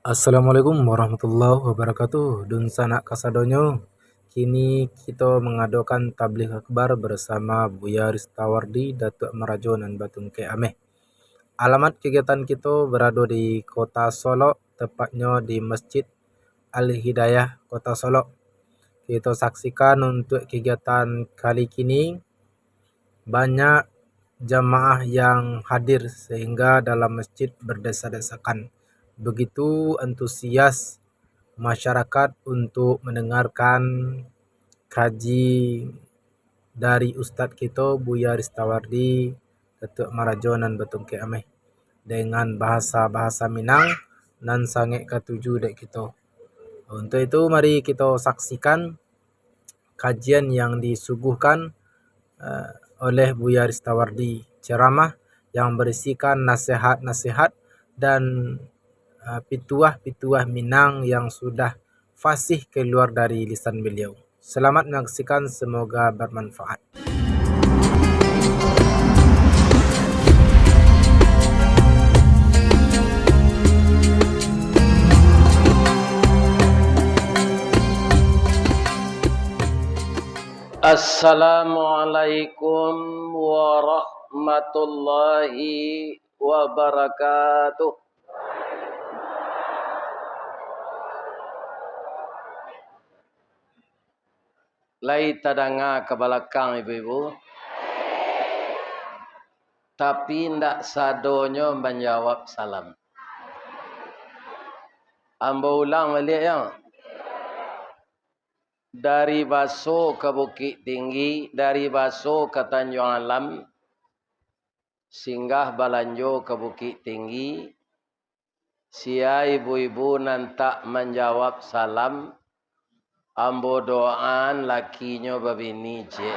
Assalamualaikum warahmatullahi wabarakatuh. Dun sanak kasadonyo. Kini kita mengadakan tabligh akbar bersama Buya Ristawardi, Datuk Merajo dan Batun Ke Ameh. Alamat kegiatan kita berada di Kota Solo, tepatnya di Masjid Al-Hidayah Kota Solo. Kita saksikan untuk kegiatan kali ini banyak jamaah yang hadir sehingga dalam masjid berdesak-desakan. Begitu antusias masyarakat untuk mendengarkan kaji dari Ustadz kita Buya Ristawardi, Datuk Marajo dan Batun Ke Ameh dengan bahasa-bahasa Minang dan sangat ketuju dek kita. Untuk itu mari kita saksikan kajian yang disuguhkan oleh Buya Ristawardi, ceramah yang berisikan nasihat-nasihat dan pituah-pituah Minang yang sudah fasih keluar dari lisan beliau. Selamat menyaksikan, semoga bermanfaat. Assalamualaikum warahmatullahi wabarakatuh. Lai tadanga ke belakang ibu-ibu, tapi ndak sadonyo menjawab salam. Ambo ulang balik ya. Dari Baso ke Bukit Tinggi, dari Baso ke Tanjung Alam, singgah Balanjo ke Bukit Tinggi. Sia ibu-ibu nantak menjawab salam. Ambo doaan lakinya babini je.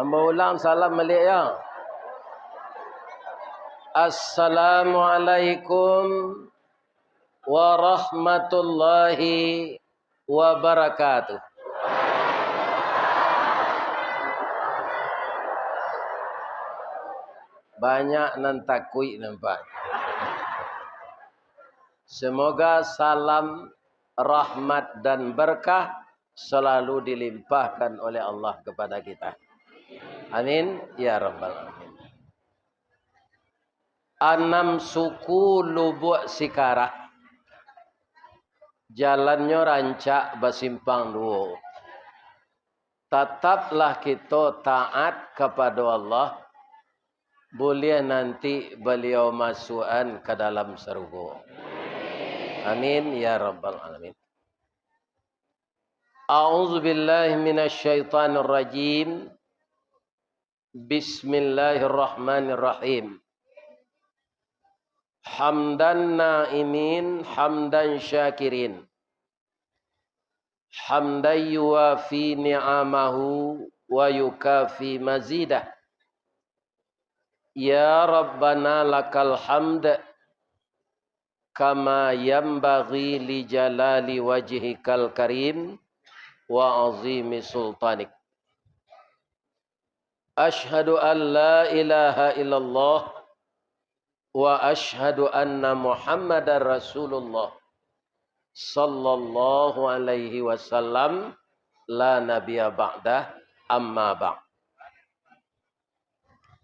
Ambo ulang salam balik ya. Assalamualaikum warahmatullahi wabarakatuh. Banyak nan takui nampak. Semoga salam, rahmat dan berkah selalu dilimpahkan oleh Allah kepada kita. Amin ya rabbal alamin. 6 suku Lubuk Sikarah. Jalannya rancak bersimpang dua. Tetaplah kita taat kepada Allah. Boleh nanti beliau masukkan ke dalam surga. Amin ya rabbal alamin. A'udzu billahi minasyaitonir rajim. Bismillahirrahmanirrahim. Hamdan na'imin, hamdan syakirin. Hamdan yuwafi ni'amahu wa yukafi mazidah. Ya Rabbana lakal hamd kama yanbaghi li jalali wajhikal karim wa azimi sultanik. Ashhadu an la ilaha illallah wa ashhadu anna Muhammadar Rasulullah sallallahu alaihi wasallam la nabiyya ba'dah amma ba'd.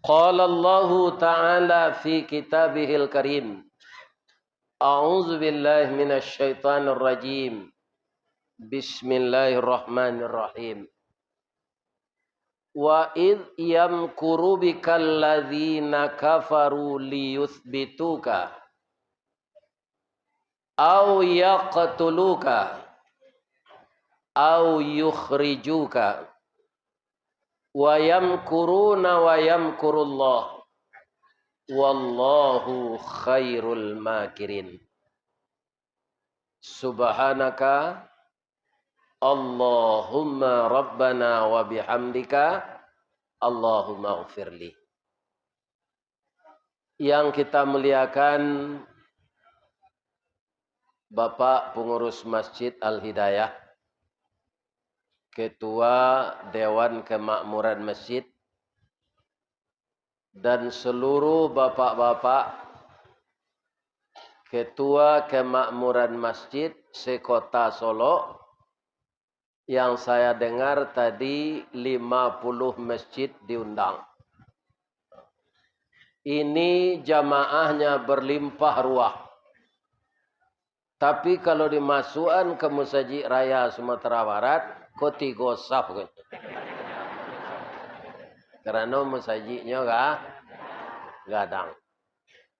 Qala Allah ta'ala fi kitabihil karim. A'udzu billahi minasy syaithanir rajim. Bismillahirrahmanirrahim. Wa id yamkuru bikal ladzina kafaru liyuthbituka aw yaqtuluka aw yukhrijuka wa yamkuruna wa yamkurullah wallahu khairul makirin. Subhanaka Allahumma rabbana wa bihamdika Allahumma ghfirli. Yang kita muliakan Bapak Pengurus Masjid Al-Hidayah, Ketua Dewan Kemakmuran Masjid, dan seluruh bapak-bapak Ketua Kemakmuran Masjid sekota Solo, yang saya dengar tadi 50 masjid diundang. Ini jamaahnya berlimpah ruah. Tapi kalau dimasukkan ke Masjid Raya Sumatera Barat, kok 3 saf. Karena masjidnya gadang.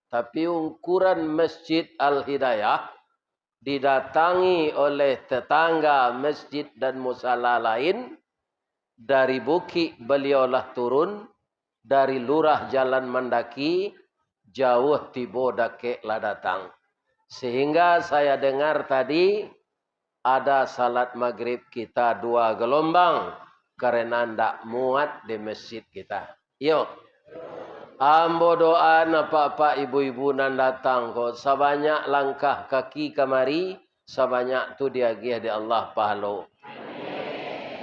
Tapi ukuran Masjid Al-Hidayah didatangi oleh tetangga masjid dan musala lain. Dari Bukit beliaulah turun, dari lurah Jalan Mendaki, jauh tiba dakeklah datang. Sehingga saya dengar tadi ada salat maghrib kita 2 gelombang karena ndak muat di masjid kita. Yuk. Ambo doa apa-apa ibu-ibu nan datang kok sebanyak langkah kaki kemari, sebanyak tu diagih di Allah pahala.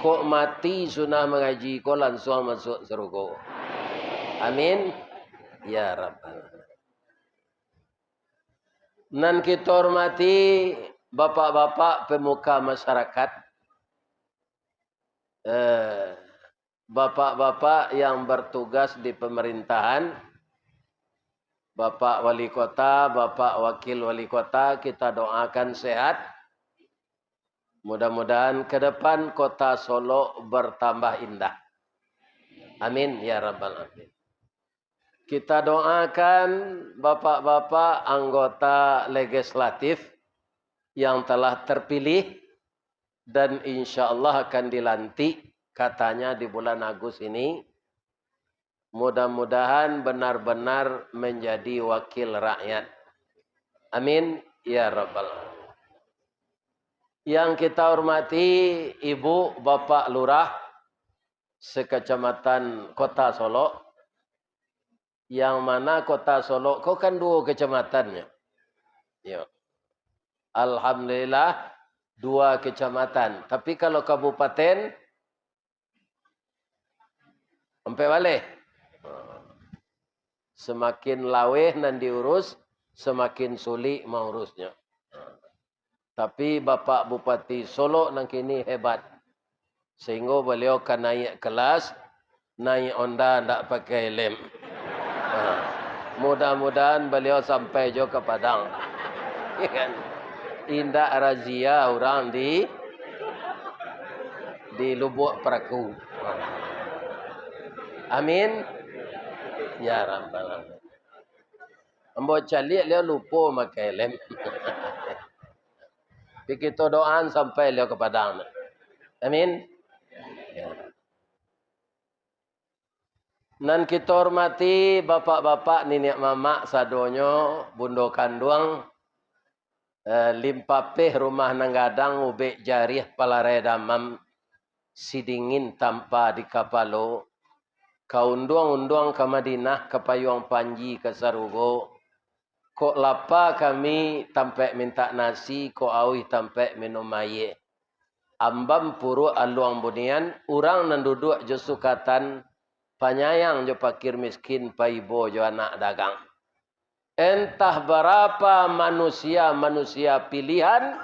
Kok mati sunah mengaji kok langsung masuk surga. Amin. Ya Rabbal. Nan kita hormati bapak-bapak pemuka masyarakat. Bapak-bapak yang bertugas di pemerintahan, Bapak Wali Kota, Bapak Wakil Wali Kota, kita doakan sehat. Mudah-mudahan ke depan kota Solo bertambah indah. Amin ya Rabbal Alamin. Kita doakan bapak-bapak anggota legislatif yang telah terpilih dan insya Allah akan dilantik katanya di bulan Agustus ini. Mudah-mudahan benar-benar menjadi wakil rakyat. Amin ya Rabbal Alamin. Yang kita hormati Ibu Bapak Lurah sekecamatan Kota Solo. Yang mana Kota Solo kau kan 2 kecamatannya. Ya. Alhamdulillah 2 kecamatan. Tapi kalau kabupaten sampai balik. Semakin laweh nan diurus, semakin sulit mengurusnya. Tapi Bapak Bupati Solo nang kini hebat. Sehingga beliau kan naik kelas, naik Honda tak pakai lem. Mudah-mudahan beliau sampai juga ke Padang. Indah razia orang di Lubuk Peraku. Amin. Ya Rabbal Alamin. Ambo calik dia lupa pakai lem. Kita doaan sampai dia ke Padang. Amin. Ya. Nan kita hormati bapak-bapak, nenek mamak sadonyo, bundo kanduang, limpapeh rumah nanggadang, ubek jarih palare damam, sidingin tanpa di kapalo, kaunduang-unduang ke Madinah, ke Payung Panji, ke Sarugo, kok lapa kami tampe minta nasi, kok awih tampe minum air. Ambam puru aluang bunian, orang nan duduk jo sukatan, panyayang jo pakir miskin, paibo jo anak dagang. Entah berapa manusia-manusia pilihan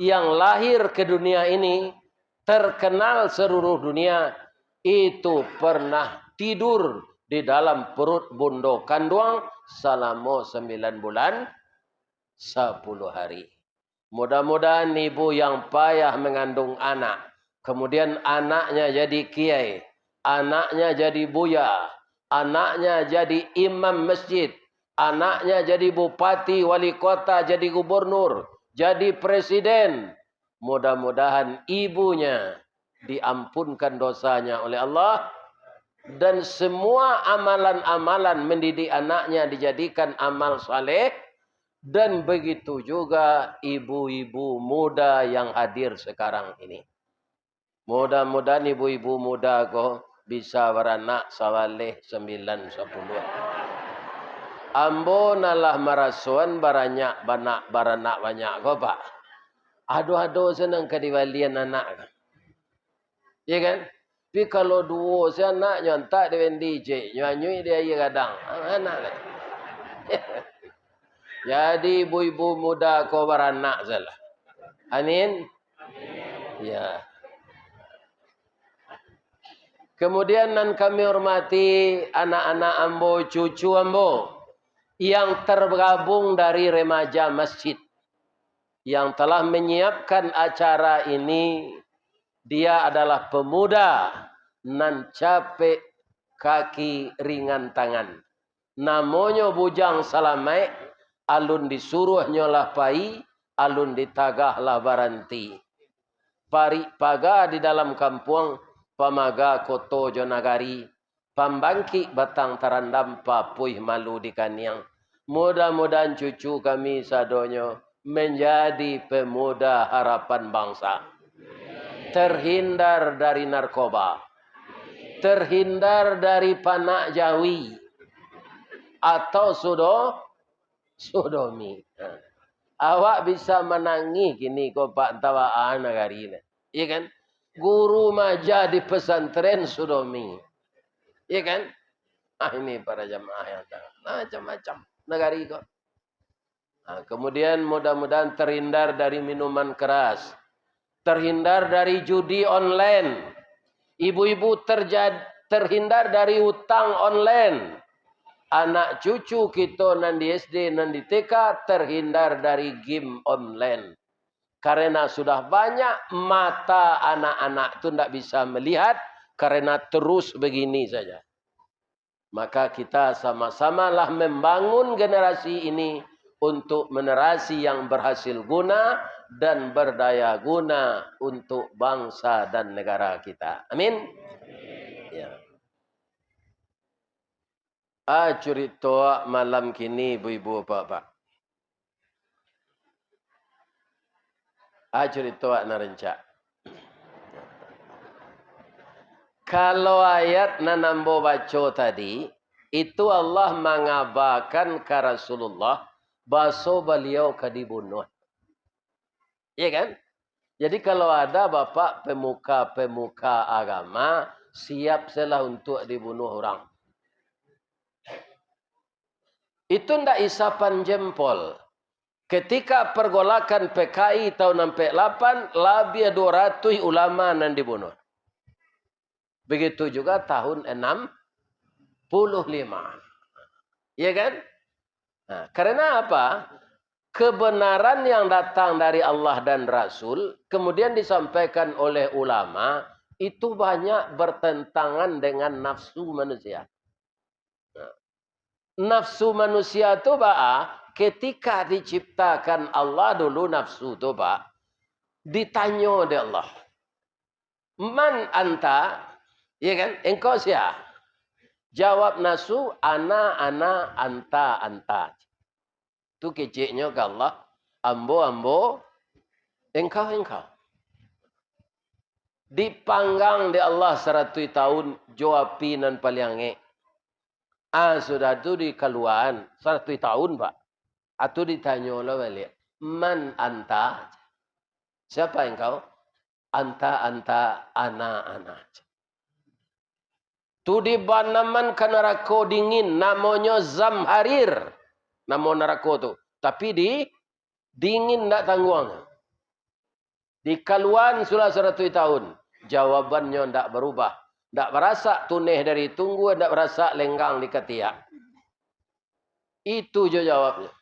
yang lahir ke dunia ini, terkenal seluruh dunia, itu pernah tidur di dalam perut bundo kanduang selama 9 bulan 10 hari. Mudah-mudahan ibu yang payah mengandung anak, kemudian anaknya jadi kiai, anaknya jadi buya, anaknya jadi imam masjid, anaknya jadi bupati, wali kota, jadi gubernur, jadi presiden. Mudah-mudahan ibunya diampunkan dosanya oleh Allah. Dan semua amalan-amalan mendidik anaknya dijadikan amal saleh. Dan begitu juga ibu-ibu muda yang hadir sekarang ini. Mudah-mudahan ibu-ibu muda kok bisa beranak sawaleh 9-10. Ambo nalah marasuan baranak banyak kok pak. Aduh senang kediwalian anak. Ya kan? Tapi kalau dua si anak nyontak dengan DJ, nyanyi dia iya kadang. Anak lah. Jadi ibu-ibu muda kau beranak salah. Amin. Ya. Kemudian nan kami hormati anak-anak ambo, cucu ambo yang tergabung dari remaja masjid yang telah menyiapkan acara ini. Dia adalah pemuda nan capek kaki ringan tangan. Namanya Bujang Salamai, alun disuruh nyolah pai, alun ditagah lah baranti. Pari paga di dalam kampung, pamaga koto jonagari, pambangki batang tarandam papuih malu di kaniang. Mudah-mudahan cucu kami sadonyo menjadi pemuda harapan bangsa. Terhindar dari narkoba, terhindar dari panak jawi atau sodomi. Awak bisa menangi kini kau pak tawaan negari ini, iya kan? Guru maja di pesantren sodomi, iya kan? Ini para jamaah yang tahu macam-macam negari kau. Kemudian mudah-mudahan terhindar dari minuman keras. Terhindar dari judi online. Ibu-ibu terhindar dari hutang online. Anak cucu kita nan di SD, nan di TK terhindar dari game online. Karena sudah banyak mata anak-anak itu tidak bisa melihat karena terus begini saja. Maka kita sama-samalah membangun generasi ini untuk generasi yang berhasil guna dan berdaya guna untuk bangsa dan negara kita. Amin. Ya. Cerita malam kini ibu-ibu bapak. Cerita narencak. Kalau ayat nanambo baca tadi, itu Allah mengabarkan ke Rasulullah bahasa beliau dibunuh. Iya kan? Jadi kalau ada bapak pemuka-pemuka agama, siap salah untuk dibunuh orang. Itu ndak isapan jempol. Ketika pergolakan PKI tahun 68, lebih 200 ulama yang dibunuh. Begitu juga tahun 65. Iya kan? Nah, karena apa? Kebenaran yang datang dari Allah dan Rasul, kemudian disampaikan oleh ulama, itu banyak bertentangan dengan nafsu manusia. Nah, nafsu manusia itu ketika diciptakan Allah dulu nafsu itu ditanya oleh Allah. Man anta? Ya kan? Engkau siapa? Jawab nafsu, ana, anta. Itu keciknya ke Allah. Ambo, engkau. Dipanggang di Allah 100 tahun, jawapi nan paliange. Sudah tu di keluaran 100 tahun, Pak. Atau ditanya oleh balik. Man anta? Siapa engkau? Anta, ana. Tu di banaman ke neraka dingin, namanya Zamharir. Nama neraka tu. Tapi dingin tak tangguang. Di kaluan sudah 100 tahun. Jawabannya tak berubah. Tak berasa tuneh dari tunggu, tak berasa lenggang di ketiak. Itu je jawabnya.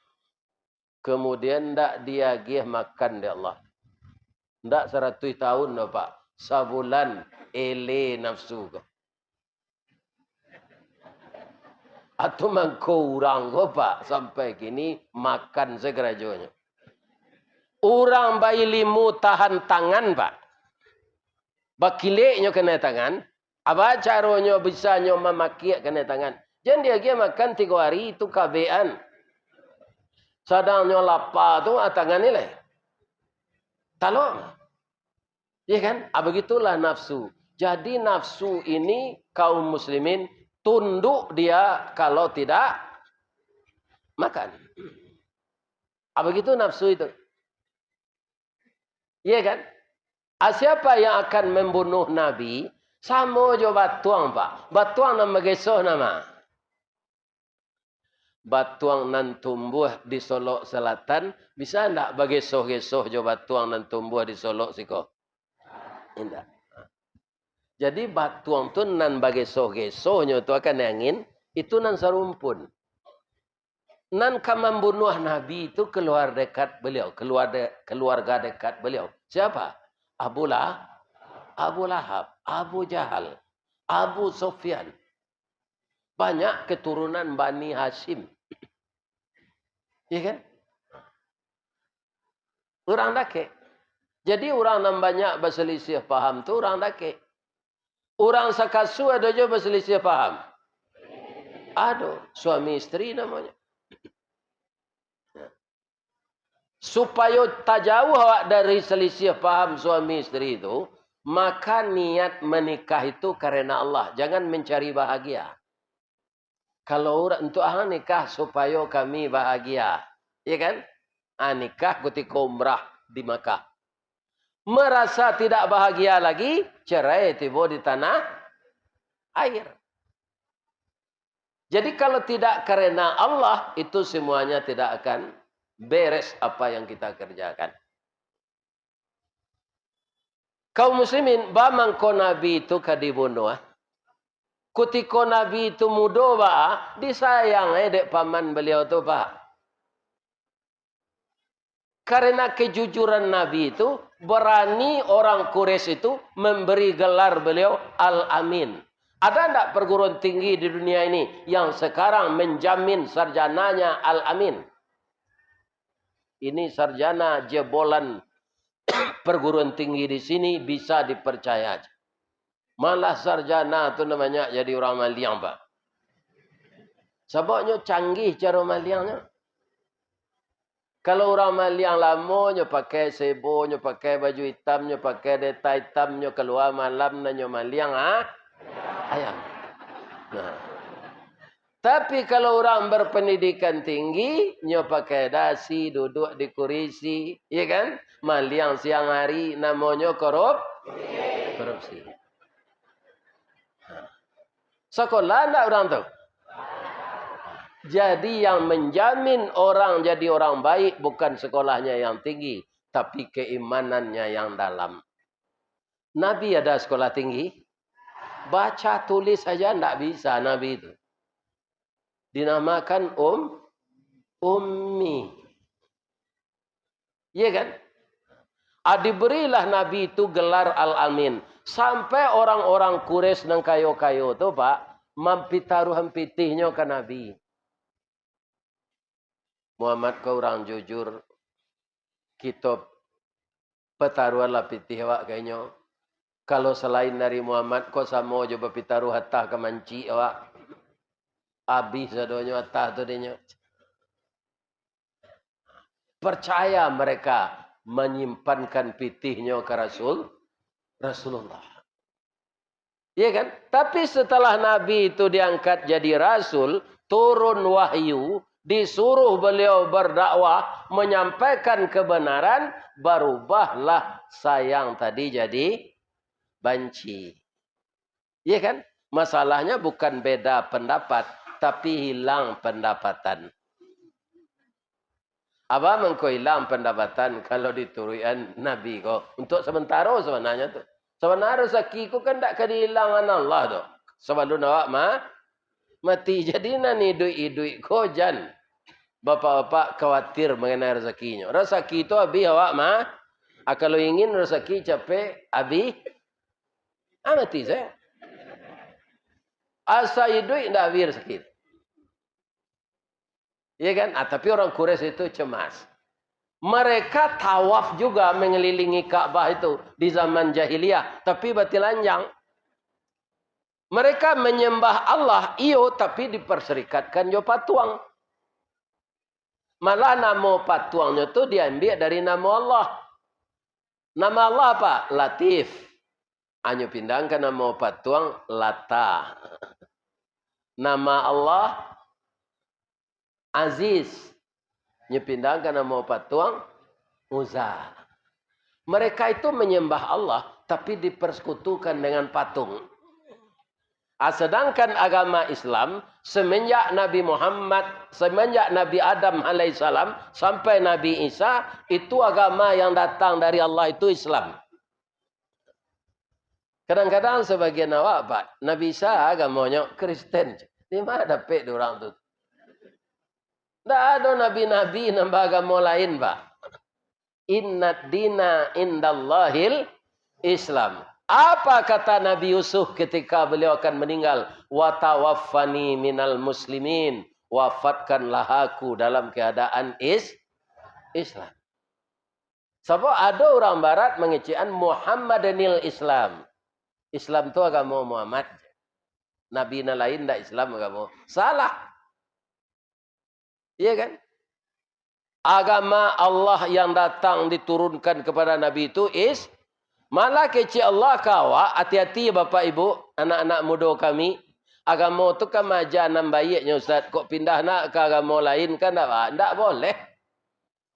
Kemudian tak dia gih makan di Allah. Tak 100 tahun Pak. Sabulan ele nafsu ke. Atau mengkurang Pak. Sampai kini makan segerajonya. Orang bayi limu tahan tangan, Pak. Bakiliknya kena tangan. Apa caranya bisa memakiak kena tangan. Jangan dia makan 3 hari itu kabean. Sadangnya lapar tu tangan ni lah. Tolong. Ya kan? Begitulah nafsu. Jadi nafsu ini kaum muslimin tunduk dia kalau tidak makan. Begitu nafsu itu. Iya kan? Siapa yang akan membunuh Nabi? Sama jo batuang, Pak. Batuang nan bagesoh nama. Batuang nan tumbuh di Solok Selatan, bisa ndak bagesoh-gesoh jo batuang nan tumbuh di Solok siko? Indah. Jadi batuang tu nan bagesoh-gesohnya tu akan angin, itu nan sarumpun. Nan membunuh Nabi itu keluar dekat beliau, keluarga dekat beliau. Siapa? Abu Lahab, Abu Jahal, Abu Sufyan. Banyak keturunan Bani Hashim. Ya kan? Orang dake. Jadi orang yang banyak berselisih paham tu orang dake. Orang sakasu ada juga berselisih paham. Ada. Suami isteri namanya. Supaya tak jauh awak dari selisih paham suami isteri itu, maka niat menikah itu karena Allah. Jangan mencari bahagia. Kalau orang untuk nikah supaya kami bahagia. Ya kan? Nikah ketika umrah di Makkah. Merasa tidak bahagia lagi, cerai tiba di tanah air. Jadi kalau tidak karena Allah, itu semuanya tidak akan beres apa yang kita kerjakan. Kaum muslimin, bamangko Nabi itu kadibunuh. Ketika Nabi itu muda, Pak, disayang dek paman beliau tu, Pak. Karena kejujuran Nabi itu, berani orang Quraisy itu memberi gelar beliau Al-Amin. Ada tidak perguruan tinggi di dunia ini yang sekarang menjamin sarjananya Al-Amin? Ini sarjana jebolan perguruan tinggi di sini bisa dipercaya. Malah sarjana itu namanya jadi orang maliang, Pak. Sebabnya canggih cara maliangnya. Kalau orang maliang lamanya pakai sebonya, pakai baju hitamnya, pakai deta hitamnya, keluar malam nanya maliang, ayam. Nah. Tapi kalau orang berpendidikan tinggi, nyo pakai dasi, duduk di kursi, ya kan? Maliang siang hari, namanya korupsi. Sekolah enggak orang tu? Jadi yang menjamin orang jadi orang baik bukan sekolahnya yang tinggi, tapi keimanannya yang dalam. Nabi ada sekolah tinggi? Baca tulis saja enggak bisa Nabi itu. Dinamakan ummi. Iya kan? Diberilah Nabi itu gelar Al-Amin. Sampai orang-orang Quraisy nang kayo-kayo tu, Pak, mampitaruh hempitihnya ke Nabi. Muhammad kau orang jujur. Kita petaruhlah pitih awak kayaknya. Kalau selain dari Muhammad, kau sama je berpitaruh hatah ke manci awak. Habis sadonyo hatah tu dia. Percaya mereka menyimpankan pitihnya ke Rasulullah. Iya kan? Tapi setelah Nabi itu diangkat jadi Rasul, turun wahyu, disuruh beliau berdakwah, menyampaikan kebenaran, berubahlah sayang tadi jadi banci. Iya kan? Masalahnya bukan beda pendapat, tapi hilang pendapatan. Apa mengko hilang pendapatan kalau diturunan Nabi kok? Untuk sementara sebenarnya tu. Sebenarnya rezeki ku kan tak kehilangan Allah tu. Sebelum awak mati jadi nani duit ko jan. Bapak-bapak khawatir mengenai rezekinya. Rezeki itu habis awak kalau ingin rezeki capek habis mati saya. Asa duit ndak habis rezeki. Ya kan? Tapi orang Quraisy itu cemas. Mereka tawaf juga mengelilingi Ka'bah itu di zaman jahiliyah. Tapi batil lanjang. Mereka menyembah Allah, iyo, tapi diperserikatkan jo patuang. Malah nama patuangnya itu diambil dari nama Allah. Nama Allah apa? Latif. Hanya pindahkan nama patuang Lata. Nama Allah Aziz. Nyepindahkan nama patuang Uzza. Mereka itu menyembah Allah tapi dipersekutukan dengan patung. Sedangkan agama Islam semenjak Nabi Muhammad, semenjak Nabi Adam alaihissalam sampai Nabi Isa, itu agama yang datang dari Allah itu Islam. Kadang-kadang sebagian awak, Pak, Nabi Isa agamanya Kristen. Di mana dapat orang tu? Tak ada nabi-nabi nambah agama lain, Pak. Inna dina indallahil Islam. Apa kata Nabi Yusuf ketika beliau akan meninggal? Watawaffani minal muslimin. Wafatkanlah aku dalam keadaan Islam. Sebab ada orang barat mengecekkan Muhammadanil Islam. Islam itu agama Muhammad. Nabi lain tak Islam agama. Salah. Iya kan? Agama Allah yang datang diturunkan kepada Nabi itu malah kecil Allah kawa. Hati-hati ya Bapak Ibu, anak-anak muda kami. Agama itu kan majanan baiknya Ustaz. Kok pindah nak ke agama lain kan tak boleh.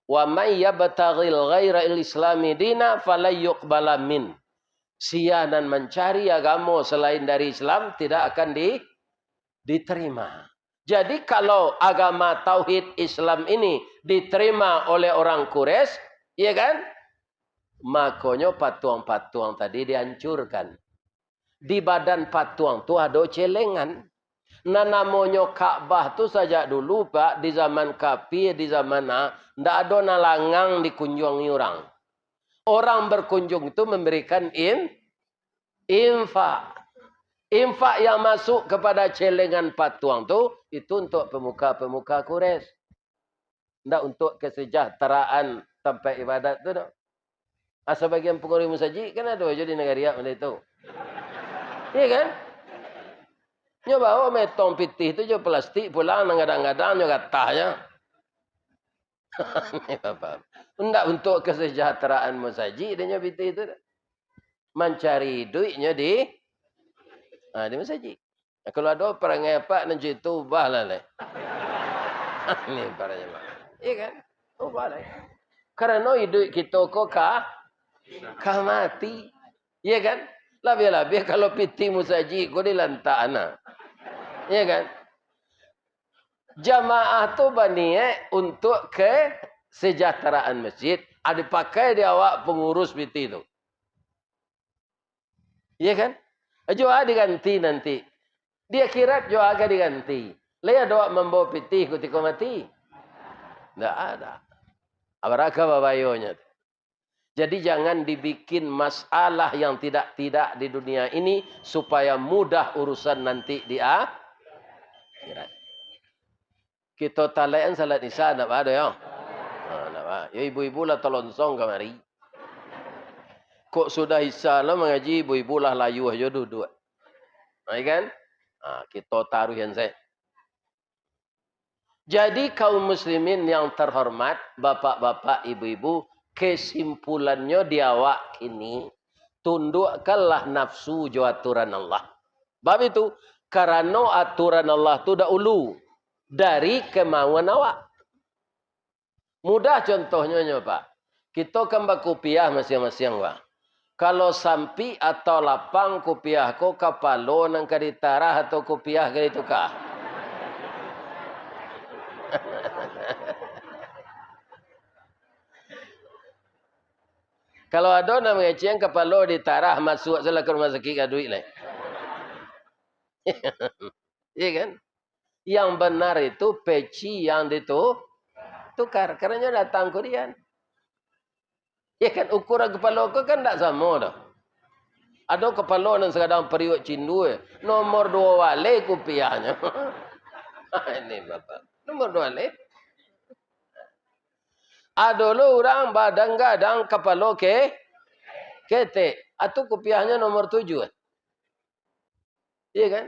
Wa may yabtaghil ghaira al-islami dina falyuqbala min. Sianan mencari agama selain dari Islam tidak akan diterima. Jadi kalau agama Tauhid Islam ini diterima oleh orang Quraisy, ya kan? Makanya patuang-patuang tadi dihancurkan. Di badan patuang tu ada celengan. Nah namanya Ka'bah tu sejak dulu Pak, di zaman Kafir, di zaman ndak ada nalangang dikunjungi orang. Orang berkunjung itu memberikan infak. Infak yang masuk kepada celengan patuang itu untuk pemuka-pemuka Quraisy. Tidak untuk kesejahteraan tempat ibadat tu. Sebagian pengurus masjid kan ada aja di negara macam itu. Iya kan? Nyo bawa metong pitih itu je plastik pulang kadang-kadang nyo katanya. Tidak untuk kesejahteraan masjid dia nyo pitih itu. Mencari duitnya di masjid. Kalau ada perangai apa nanti itu ubah lah. Ini para jemaah. Iya kan? Ubah lah. Karena hidup kita kok mati. Iya kan? Lebih-lebih kalau piti musajid kok di lantana. Iya kan? Jamaah tu baniak untuk kesejahteraan masjid. Ada pakai dia awak pengurus piti itu. Iya kan? Jua diganti nanti. Dia kira jua akan diganti. Lihat doa membawa piti ketika mati. Tidak ada. Apakah babayonya? Jadi jangan dibikin masalah yang tidak di dunia ini supaya mudah urusan nanti di akhirat. Kita talayan salat isya nak ada ya? Nak ada. Ya ibu-ibu lah tolonsong kemari. Kok sudah isya lah mengaji ibu-ibu lah layu aja duduk. Kan? Kita taruh yang saya. Jadi kaum muslimin yang terhormat, bapak-bapak, ibu-ibu, kesimpulannya di awak ini, tundukkanlah nafsu jo aturan Allah. Bab itu, karena aturan Allah itu dahulu dari kemauan awak. Mudah contohnya Pak. Kita kan berkopiah masing-masing Pak. Kalau sampi atau lapang kopiah ko kapalo nang kaditarah atau kopiah gitu kah? Kalau ada nak mengeceng kapalo ditarah masuk salah ke rumah sakit ke duit lah. Iya kan? Yang benar itu peci yang ditukar. Kerana datang Korean. Ya kan ukuran kepala kau kan tak sama dah. Ada kepala yang sekadang periuk cindu. Nomor 2 wale kopiahnya. Ini bapak. Nomor 2 wale. Ada lo orang badang-gadang kepala kete. Atau kopiahnya nomor 7. Iya kan?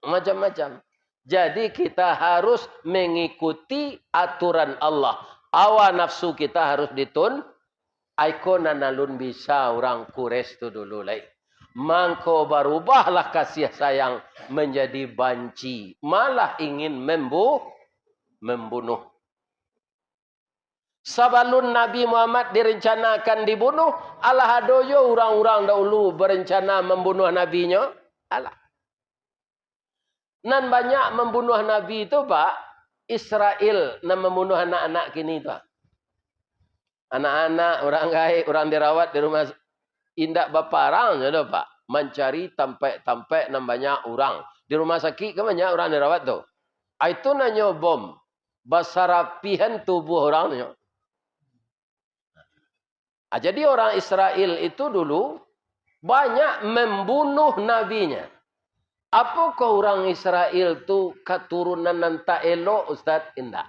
Macam-macam. Jadi kita harus mengikuti aturan Allah. Awa nafsu kita harus Aikon nalun bisa orang Quraisy itu dulu lagi. Mangko berubahlah kasih sayang menjadi banci. Malah ingin membunuh. Sebelum Nabi Muhammad direncanakan dibunuh, Allah adoyo orang-orang dahulu berencana membunuh nabinya. Allah. Nan banyak membunuh Nabi itu Pak, Israel nan membunuh anak-anak kini itu. Anak-anak, orang gaib, orang dirawat di rumah indak baparang je tu Pak. Mencari tampek-tampek nan banyak orang. Di rumah sakit kan banyak orang dirawat tu. Itu nanya bom. Basarapihan tubuh orang tu. Jadi orang Israel itu dulu banyak membunuh nabinya. Apakah orang Israel tu keturunan nan tak elok Ustaz? Indah.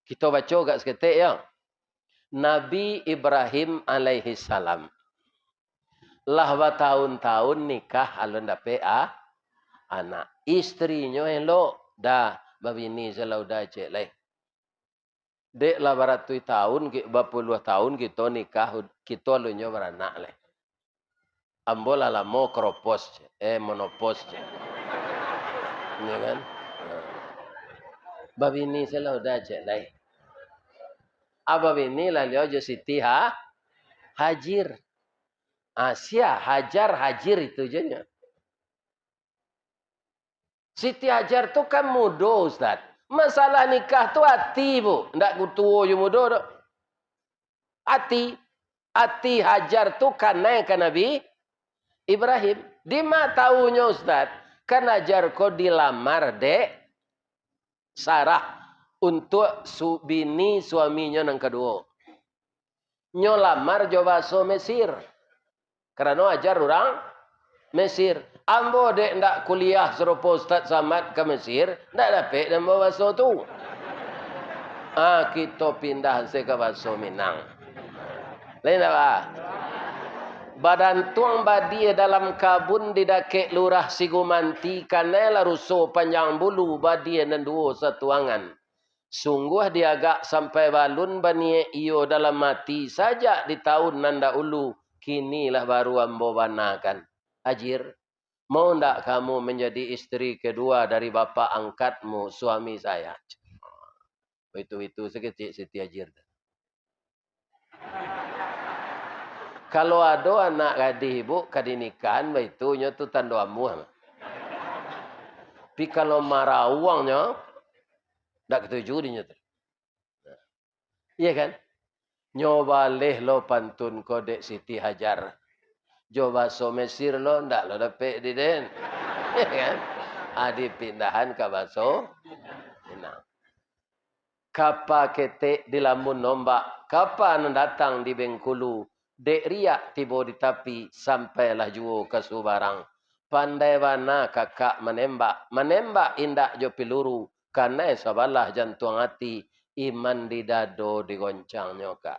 Kita baca kat seketik ya. Nabi Ibrahim alaihi salam. Lah bertahun-tahun nikah alun dapat anak. Istrinya elok. Dah babini selau dah cek lai. Dek lah beratus tahun, berpuluh tahun kita nikah, kita alunnya beranak lai. Ambo lah lama kropos, monopos je. Ya kan? Babini selau dah cek lai. Babini lah lihat je Siti Hajir. Asia Hajar Hajir itu je nya. Siti Hajar tu kan muda Ustaz. Masalah nikah tu hati bu. Ndak kutua je muda tu. Hati. Hati Hajar tu kan naik ke Nabi Ibrahim. Di mana tahunya Ustaz? Kan Hajar ko dilamar dek Sarah untuk bini suaminya yang kedua. Nyo lamar jo bahasa Mesir. Kerana Hajar orang Mesir. Ambo dek ndak kuliah serupa Ustaz Samad ke Mesir, ndak dapat dan bahasa tu. Kita pindah ke bahasa Minang. Lain apa? Badan tuang badi dalam kabun didakek lurah Sigumanti kanela rusuh panjang bulu badi dan dua satuangan. Sungguh dia agak sampai balun bani iyo dalam mati saja di tahun nanda ulu. Kinilah baru ambo banakan. Hajir, mau ndak kamu menjadi istri kedua dari bapa angkatmu, suami saya? Itu sekecil Siti Hajir. Kalau ada anak gadis ibu kadinikan, itu nya tu tanda amuh. Tapi kalau marah uangnya, ndak ketuju dinya tu. Iya kan? Nyoba leh lo pantun kodek Siti Hajar. Coba so Mesir lo, ndak lo dapat di den. Iya kan? Adi pindahan ke baso. Minang. Kapa ketek di lamun nombak. Kapan datang di Bengkulu. Dek riak tiba di tapi. Sampailah juo ke Subarang. Pandai mana kakak menembak. Menembak indak jo peluru. Karena sabalah jantung hati. Iman di dado digoncang nyoka.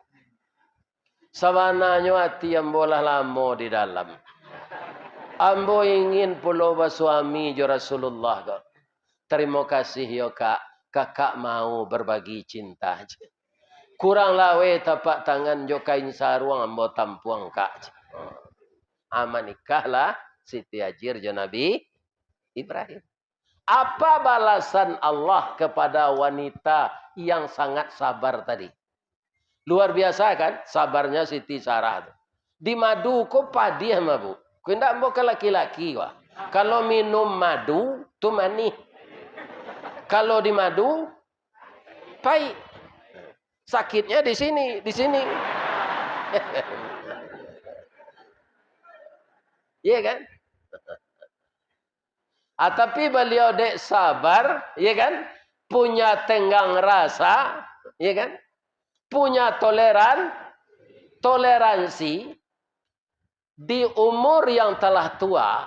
Sabananya hati yang bolah lama di dalam. Ambo ingin pulau bersuami jo Rasulullah. Kak. Terima kasih yo kak. Kakak mau berbagi cinta. Kurang lawe tapak tangan jo kain sarung ambo tampuang kak. Nikahlah Siti Hajir jo Nabi Ibrahim. Apa balasan Allah kepada wanita yang sangat sabar tadi? Luar biasa kan sabarnya Siti Sarah. Di madu kok padi sama bu. Kau tidak mau ke laki-laki wah. Kalau minum madu tu manis. Kalau di madu pahit. Sakitnya di sini, di sini. Iya kan? Tapi beliau dek sabar, iya kan? Punya tenggang rasa, iya kan? Punya toleransi. Di umur yang telah tua,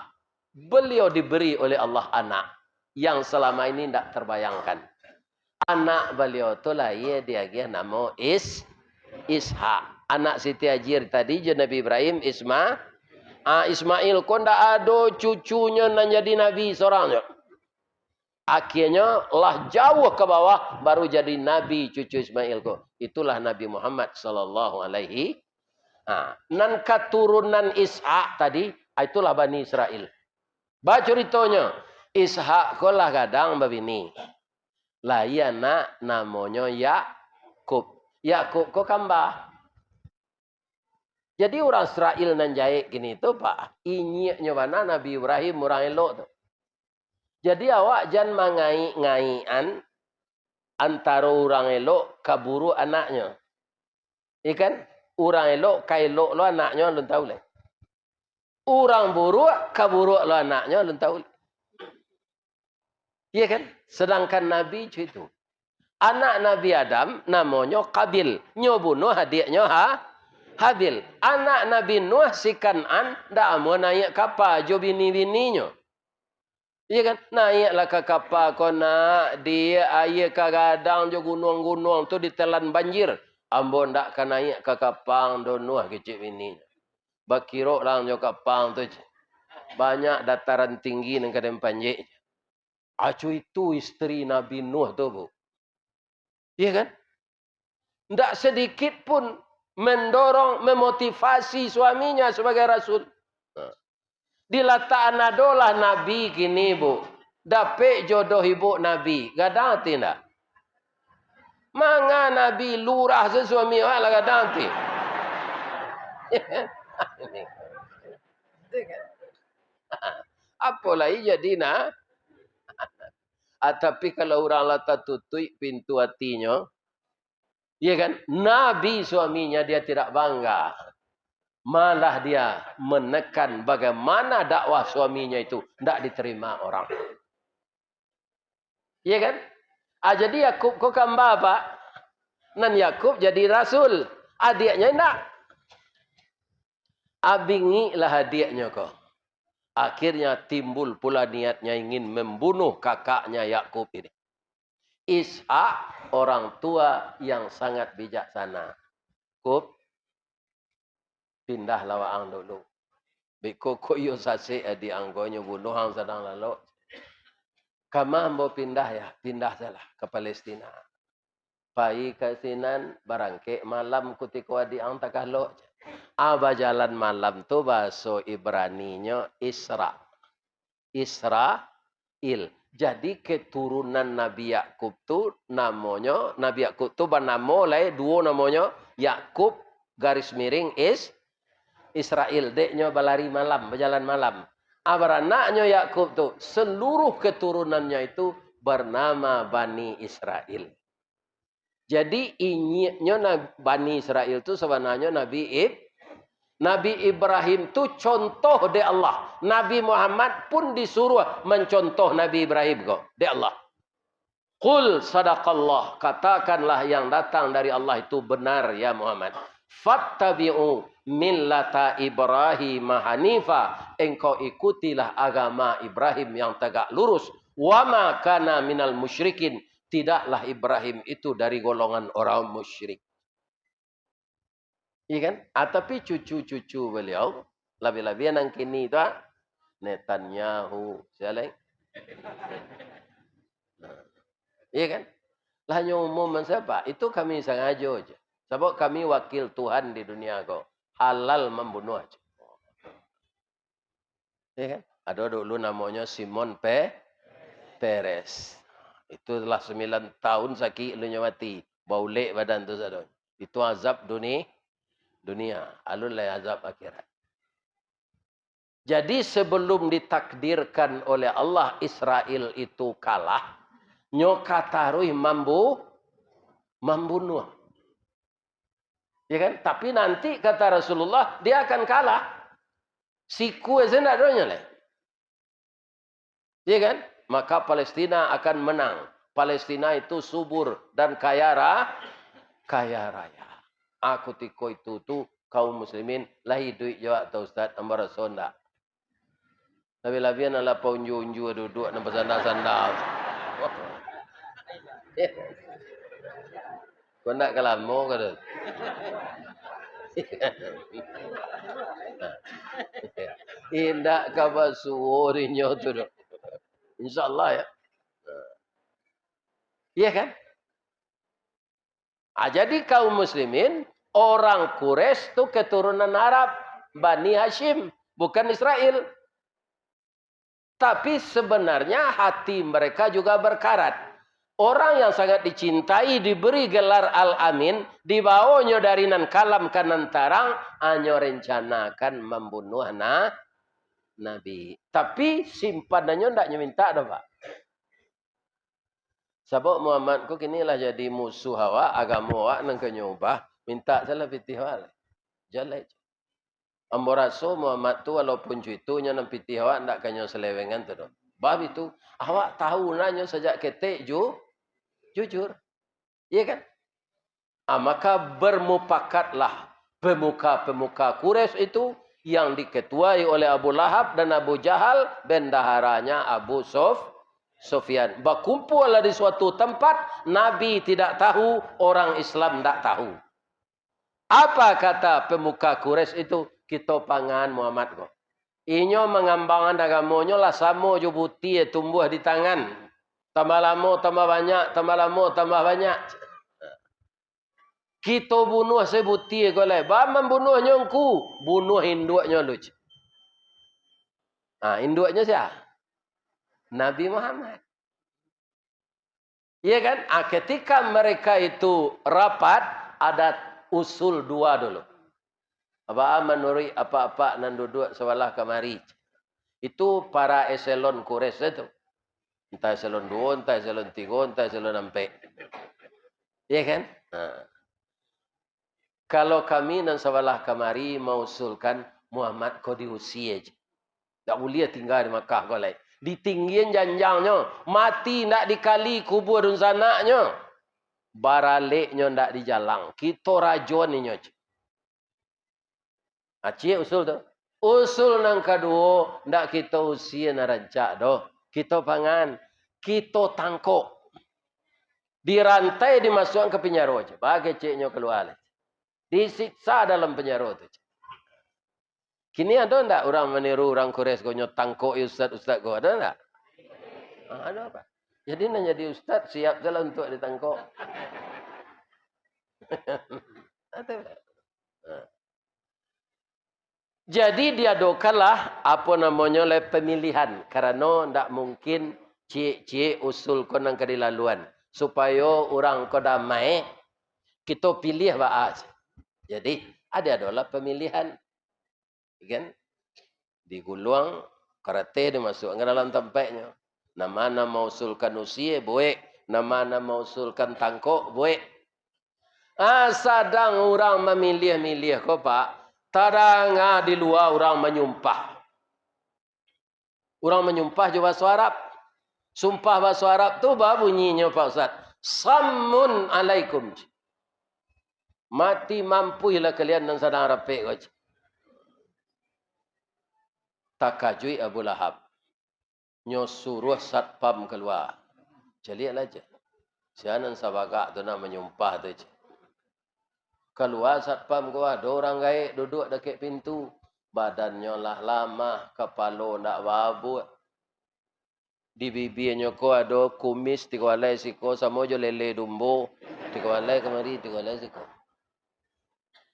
beliau diberi oleh Allah anak yang selama ini tidak terbayangkan. Anak beliau tu lahir dia nama Ishak. Anak Siti Hajir tadi je Nabi Ibrahim Ismail kau ndak ada cucunya nak jadi nabi seorang. Akhirnya lah jauh ke bawah baru jadi nabi cucu Ismail kau. Itulah Nabi Muhammad sallallahu alaihi. Nan keturunan Ishak tadi itulah Bani Israel. Baca ceritanya Ishak kau lah gadang babini. Lah iya nak namanya Yakub. Yakub kau kambah. Jadi orang Israel nan jahit gini tu pak. Inyiknya mana Nabi Ibrahim orang elok tu. Jadi awak jangan mengai-ngaian antara orang elok kaburu anaknya. Ikan orang elok kailok lo anaknya lu tahu leh. Orang buruk kaburuk lo anaknya lu tahu. Iya kan? Sedangkan Nabi itu. Anak Nabi Adam namanya Qabil. Nyo bunuh adiknya Habil. Anak Nabi Nuh si Kan'an ndak mau naik kapal jo bini-bininya. Iya kan? Naiklah ke kapal kona dia air kadang jo gunung-gunung tu ditelan banjir. Ambo ndak kan naik ke kapal do Nuh kecik bininya. Bakiro lang jo kapal tu. Banyak dataran tinggi nang kadang panjik. Acu itu istri Nabi Nuh tu, Bu. Iya kan? Tidak sedikit pun mendorong, memotivasi suaminya sebagai Rasul. Dilataan adolah Nabi kini, Bu. Dapet jodoh ibu Nabi. Gadang tidak? Manga Nabi lurah sesuami lah gadang tidak? Apalah jadi nak? Tapi kalau orang lata tutup pintu hatinya, ya kan? Nabi suaminya dia tidak bangga. Malah dia menekan bagaimana dakwah suaminya itu tidak diterima orang. Ya kan? Jadi Yakub kok kamba apa? Nan Yakub jadi rasul. Adiknya tidak. Abingilah adiknya kok. Akhirnya timbul pula niatnya ingin membunuh kakaknya Yakub ini. Ishak orang tua yang sangat bijaksana. Yakub pindah lawang dulu. Biko koyo sase adi anggonya bunuh hang sedang lalu. Kama mau pindah ya, pindah salah ke Palestina. Pai kasinan barangke malam kutiko adi ang takalo. Aba jalan malam tu bahasa Ibraninya Isra. Israel. Jadi keturunan Nabi Yakub tu namanya Nabi Yakub tu bernama lain dua namanya Yakub garis miring Israel. Deknya balari malam, berjalan malam. Anak-anaknya Yakub tu seluruh keturunannya itu bernama Bani Israel. Jadi inyanya Bani Israel tu sebenarnya Nabi Ibrahim tu contoh dari Allah. Nabi Muhammad pun disuruh mencontoh Nabi Ibrahim kok. Dari Allah. Qul sadaqallah. Katakanlah yang datang dari Allah itu benar ya Muhammad. Fattabi'u millata Ibrahim hanifa. Engkau ikutilah agama Ibrahim yang tegak lurus. Wa ma kana minal musyrikin. Tidaklah Ibrahim itu dari golongan orang musyrik. Iya kan? Tapi cucu-cucu beliau, lebih-lebih yang kini itu, Netanyahu. Siapa? Iya kan? Hanya umum siapa? Itu kami sengaja aja. Sebab kami wakil Tuhan di dunia kau. Halal membunuh aja. Iya kan? Ada dulu namanya Simon Peres. Itu telah 9 tahun sakit lu mati. Baulek badan tu sadon. Itu azab dunia. Alun lai azab akhirat. Jadi sebelum ditakdirkan oleh Allah Israel itu kalah, nyokatarui membunuh. Ya kan? Tapi nanti kata Rasulullah dia akan kalah. Siku ezendak donya le. Ya kan? Maka Palestina akan menang. Palestina itu subur dan kaya raya. Aku tiko itu tu kaum muslimin lahi duit jawab tu Ustaz ambar sonda. Lebih-lebih adalah unju-unju duduk dan bersandar-sandar. Kau nak kelamo ke tu? Indak kabar suorinya tu. InsyaAllah ya. Iya kan? Jadi kaum muslimin, orang Quraisy itu keturunan Arab. Bani Hashim. Bukan Israel. Tapi sebenarnya hati mereka juga berkarat. Orang yang sangat dicintai diberi gelar Al-Amin. Dibawanya dari nan kalam kanan tarang. Hanya rencanakan membunuh Nabi. Tapi simpanannya tidak minta dah Pak. Sebab Muhammad ko kinilah jadi musuh awak, agama awak nang kenyubah, minta salah pitih awak. Jalai. Ambo rasa Muhammad tu walaupun cuitunya nang pitih awak ndak kanyo selewengan tu doh. Bab itu awak tahu nanya sejak ketik jujur. Iya kan? Maka bermupakatlah pemuka-pemuka Quraisy itu yang diketuai oleh Abu Lahab dan Abu Jahal, bendaharanya Abu Sufyan. Berkumpullah di suatu tempat, Nabi tidak tahu, orang Islam tidak tahu. Apa kata pemuka Quraisy itu? Kita pangan Muhammad kok. Inyo mengambangan agamonyo lah samo jo buti tumbuh di tangan. Tambah lama tambah banyak, tambah lama tambah banyak. Kita bunuh sebuti golai. Ba membunuh nyongku, bunuh induknya lu. Induknya siapa? Nabi Muhammad. Iya kan? Ketika mereka itu rapat, ada usul dua dulu. Apa menurut apa-apa nan duduk sebelah kamari. Itu para eselon Quraisy itu. Entah eselon 2, entah eselon 3, entah eselon 4. Iya kan? Kalau kami nan sebelah kamari mausulkan Muhammad kau diusir aja. Tak boleh tinggal di Makkah kau lain. Ditinggiin janjangnya. Mati nak dikali kubur dan sanaknya. Baraliknya ndak dijalang. Kita rajon ni nyoc. Cik usul tu. Usul nang kedua, ndak kita usia na rancak doh. Kita pangan, kita tangkok. Dirantai dimasukkan ke penjara aja. Bagi ciknya keluar. Disiksa dalam penjara tu. Kini ada ndak orang meniru orang Quraisy kau tangkok ustaz kau ada ndak? Ada apa? Jadi nak jadi ustaz siap salah untuk ditangkok. Jadi diadakanlah apa namanya oleh pemilihan karena ndak mungkin cik usul konang kedilaluan supaya orang kau damai kita pilih baas. Jadi adalah pemilihan. Kan? Diguluang karate dimasukkan ke dalam tempatnya. Nama mausulkan usia boleh, nama mausulkan tangkok boleh. Sedang orang memilih-milih kau pak. Tadang di luar orang menyumpah. Orang menyumpah juga bahasa Arab. Sumpah bahasa Arab tu bah bunyinya Pak Ustaz. Sammun alaikum. Mati mampuilah kalian dan sedang rapik kau. Takajui Abu Lahab. Nyo suruh satpam keluar. Celiaklah je. Sianan sabagak tu nak menyumpah tu je. Keluar satpam keluar. Ada orang gaik duduk dekat pintu. Badannya lah lama. Kepala nak babut. Di bibirnya ko ada kumis. Tiga walai siko. Sama je lele dumbo. Tiga walai kemari. Tiga walai siko.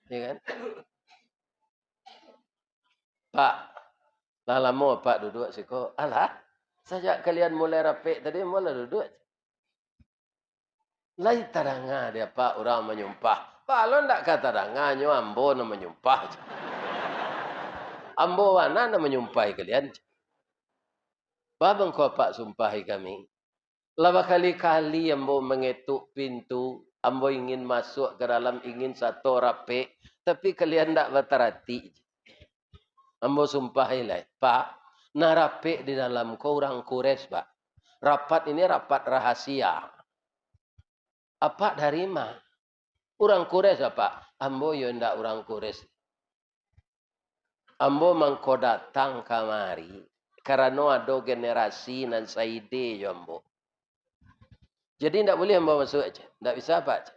Ya kan? Pak. Lah lama pak duduk siko. Alah. Sejak kalian mulai rapik tadi. Mula duduk. Lai taranga dia pak orang menyumpah. Kalau ndak kata ranganyo ambo nak menyumpah. Ambo mana nak menyumpahi kalian? Babang kau pak sumpahi kami. Lama kali-kali ambo mengetuk pintu. Ambo ingin masuk ke dalam, ingin satu rapik. Tapi kalian ndak berterati. Ambo sumpahi lah. Pak, nak rapik di dalam kau orang Quraisy pak. Rapat ini rapat rahasia. Apa dari mana? Orang Quraisy apa? Ambo yo ndak orang Quraisy. Ambo mangko datang kamari karena ada generasi nan saide yo ambo. Jadi ndak boleh ambo masuk aja. Ndak bisa apa aja.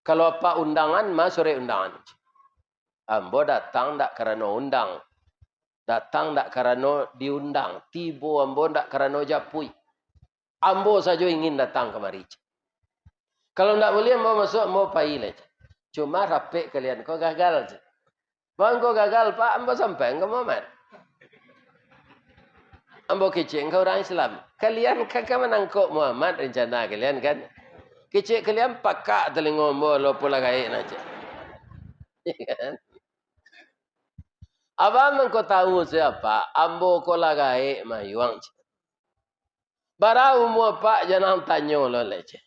Kalau apa undangan, mas sore undangan. Ambo datang ndak karena undang. Datang ndak karena diundang. Tibo ambo ndak karena japui. Ambo saja ingin datang kamari. Kalau tak boleh, mau masuk, mau pahil aja. Cuma rapik kalian, kau gagal aja. Bang, kau gagal, Pak, ambo sampai ke Muhammad. Ambo kecil, kau orang Islam. Kalian kakak menangkuk Muhammad, rencana kalian kan. Kecil kalian pakak telinga ambo, lo pula kait aja. Abang kau tahu siapa? Ambo kau lagai mayuang. Bara umur pak jangan tanya lo lece.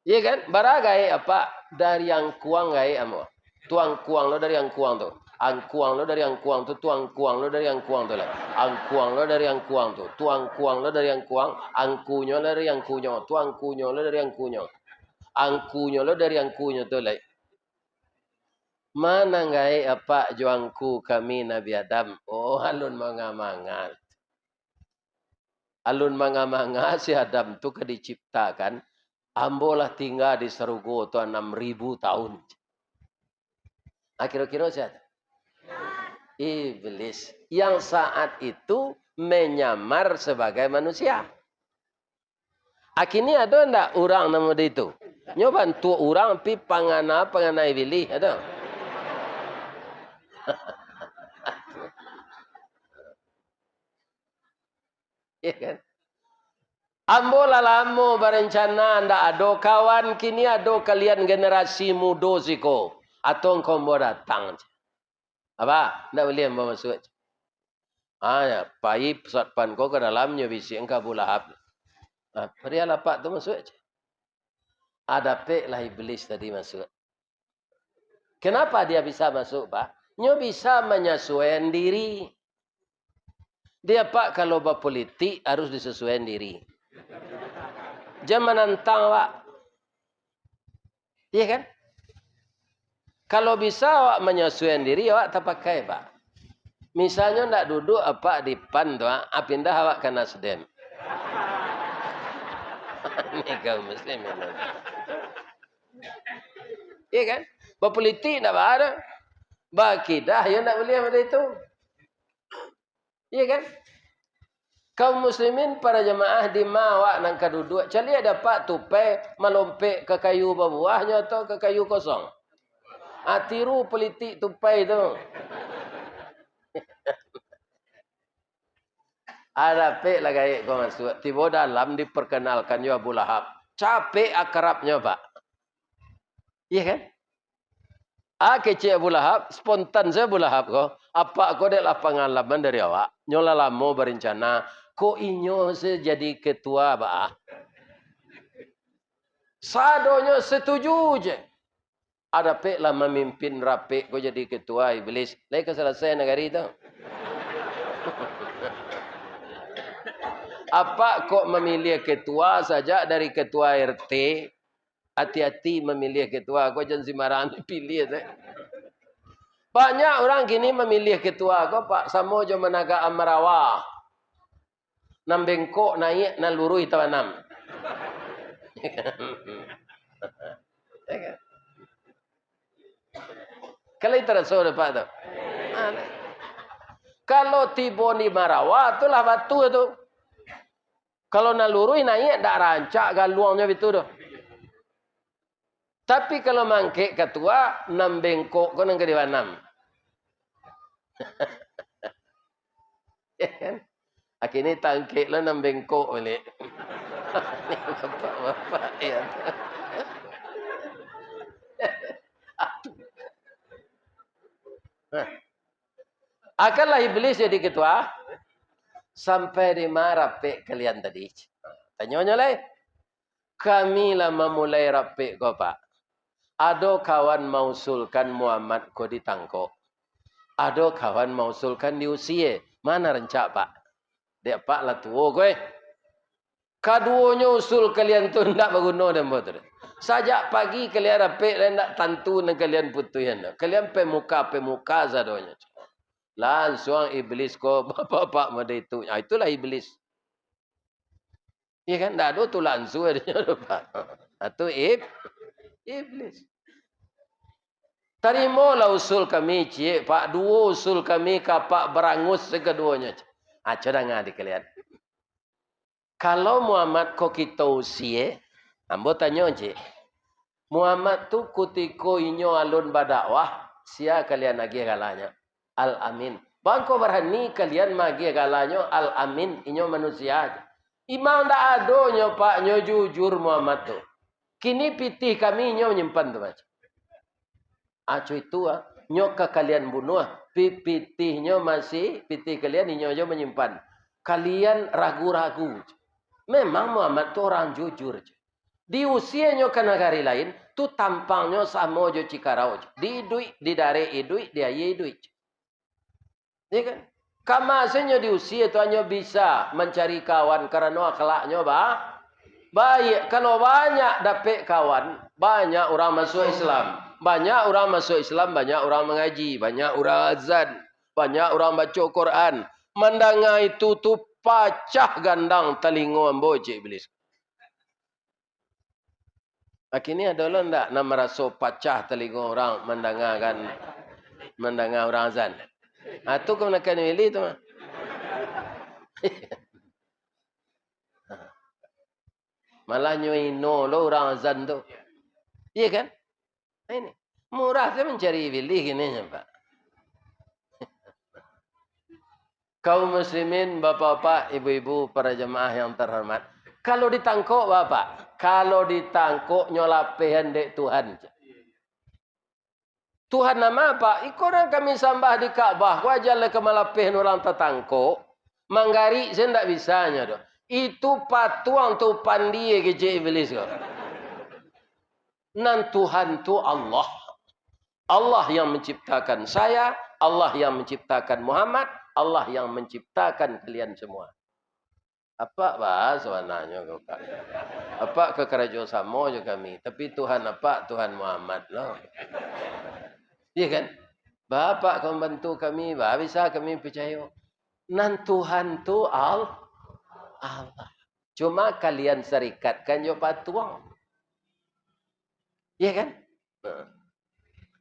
Iya kan? Bara gai apa dari yang kuang gai amo. Tuang kuang lo dari yang kuang tu. Ang kuang lo dari yang kuang tu. Tuang kuang lo dari yang kuang tu lah. Ang kuang lo dari yang kuang tu. Tuang kuang lo dari yang kuang. Ang kunyo dari yang kunyo. Tuang kunyo lo dari yang kunyo. Ang kunyo lo dari yang kunyo tu lah. Mana gai apa juangku kami Nabi Adam. Oh alun mangamangan. Alun manga-manga si Adam tu ke diciptakan, ambolah tinggal di Sarugo tu 6.000 tahun. Kira-kira siapa? Iblis. Yang saat itu menyamar sebagai manusia. Akhirnya ada enggak orang nama dia itu? Nyoba tu orang pi pangana iblis ada. Ya kan? Ambo lalamu berencana ndak ada kawan kini ada kalian generasi muda siko atau engkau mau datang. Apa? Ndak boleh mau masuk. Ya, pai pesat pan kau ke dalamnya bisi engkau bulahap. Pria lapak tu masuk. Ada pe lah iblis tadi masuk. Kenapa dia bisa masuk, Pak? Nyo bisa menyesuaikan diri. Dia Pak kalau berpolitik harus disesuaikan diri. Jangan menantang, Pak. Iya kan? Kalau bisa awak menyesuaikan diri, awak tak pakai, Pak. Misalnya nak duduk apa di pan tu, pindah awak ke Nasdem. Ini kaum muslim. Iya kan? Berpolitik nak ada. Bakidah, ya nak boleh macam itu. Iya kan? Kaum muslimin para jemaah di mawak nang kaduduk. Cali ada pak tupai melompek ke kayu berbuahnya atau ke kayu kosong. Tiru politik tupai tu. Ada pe lah gaya kau masuk. Tiba dalam diperkenalkan ya Abu Lahab. Capek akrabnya pak. Iya kan? Kecil Abu Lahab. Spontan saya Abu Lahab kau. Apa kau adalah pengalaman dari awak. Nyola lama berencana. Ko inyo jadi ketua ba? Sadonya setuju je. Ada pe lah memimpin rapi ko jadi ketua iblis. Lai keselesai negari itu. Apa kok memilih ketua saja dari ketua RT? Hati-hati memilih ketua. Kau jangan sembarangan pilih. Banyak orang kini memilih ketua. Kau Pak Samo jo menaga Amarawa. Nambengkok naik nalurui tawanam. Kalau itu rasa Pak tu. Kalau tiba di Marawa itulah batu itu. Kalau nalurui naik tak rancak galuangnya itu tu. Tapi kalau mangkek ketua nambengkok kau nang kediwanam. Ya kan? Akhirnya tangkik lah nang bengkok balik. Ini bapak-bapak ya. Akanlah iblis jadi ketua. Sampai di mana rapik kalian tadi? Tanya-tanya lah. Kami lah memulai rapik kau Pak. Ada kawan mausulkan Muhammad kau ditangkok. Ada kawan mausulkan diusia. Mana rencak Pak? Dia Pak lah tua gue. Kaduanya usul kalian tu tidak berguna dan betul. Sajak pagi kalian rapik dan tak tantu dan kalian putuyan. Kalian pemuka zadonya. Langsung iblis ko bapak mada itu. Itulah iblis. Iya kan? Tak ada tu langsung adanya Pak. Itu iblis. Terimalah usul kami cik. Pak dua usul kami kapak berangus sekeduanya. Cadangan di kalian. Kalau Muhammad ko kita usia, ambo tanya cik. Muhammad tu kutiko inyo alun badakwah, sia kalian lagi galanya. Al-Amin. Bangko berani kalian magi galanya Al-Amin inyo manusia aja. Imam tak ada nyo Pak nyo jujur Muhammad tu. Kini pitih kami nyo menyimpan tu macam. Acu itu nyo ke kalian bunuh. Pitih nyo masih pitih kalian inyo menyimpan. Kalian ragu-ragu. Memang Muhammad tu orang jujur je. Di usianya ke negara lain, tu tampangnya sama je cikarau je. Di duit, di dari duit, dia ye duit. Ya kan? Kamasnya di usia tu hanya bisa mencari kawan kerana akhlaknya baik. Kalau banyak dapat kawan, banyak orang masuk Islam. Banyak orang masuk Islam, banyak orang mengaji, banyak orang azan, banyak orang baca Quran. Mendengar itu tu pacah gandang telinga ambo cik iblis. Akhirnya adalah tak nak merasa pacah telinga orang mendengar orang azan. Itu kemenakan milih tu. Malah nyuino lo orang azan tu. Iya kan? Ini murah saya mencari pilih gini Pak. Kaum muslimin, bapak-bapak, ibu-ibu, para jemaah yang terhormat. Kalau ditangkuk bapak, kalau ditangkuk nyolapehan dek Tuhan. Tuhan nama apa? Ikoran kami sambah di Ka'bah. Wajarlah kemalapehan orang tertangkuk. Manggari saya tidak bisanya. Do. Itu patuang tu pandai kecil iblis. Nan Tuhan tu Allah. Allah yang menciptakan saya. Allah yang menciptakan Muhammad. Allah yang menciptakan kalian semua. Apa bahasa warnanya kau kak? Apa kekerajaan sama je kami. Tapi Tuhan apa? Tuhan Muhammad lah. Iya kan? Bapak kau bantu kami. Bisa kami percaya. Nan Tuhan tu Allah. Cuma kalian serikatkan jo patuang. Iya kan?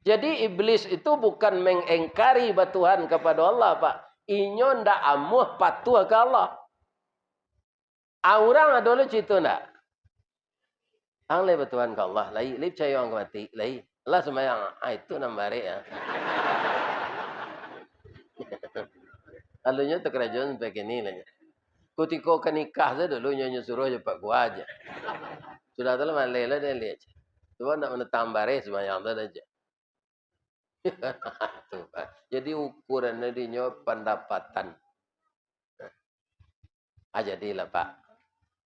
Jadi iblis itu bukan mengengkari Tuhan kepada Allah, Pak. Inyo ndak amuh patuh ke Allah. Orang adalah cerita ndak. Ang le Tuhan ke Allah, lai percaya orang mati, lai. Allah sembahyang, itu nambare ya. Lalunya tu kerajaan begini lah. Ketika nikah saja dulu nyonya suruh je Pak gua aja. Sudah tu lah malela dia lihat. Cuma nak menetang bare sembahyang tu aja. Jadi ukuran dia pendapatan. Jadilah Pak.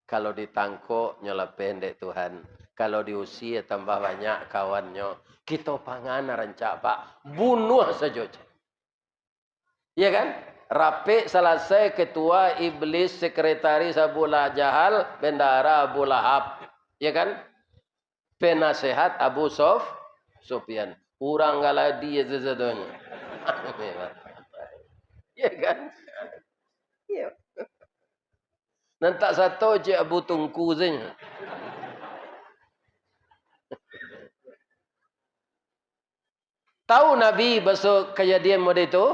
Kalau ditangkuk nyola pendek Tuhan. Kalau diusia tambah banyak kawannya. Kita pangan rancak Pak. Bunuh saja. Iya kan? Rapi selesai ketua iblis sekretaris Abu Jahal. Bendara Abu Lahab. Iya kan? Penasehat Abu Sufyan. Urang galadi sezadonya. Iya kan? Iya. Nanti satu je Abu Tungku saja. Tahu Nabi besok kejadian model itu?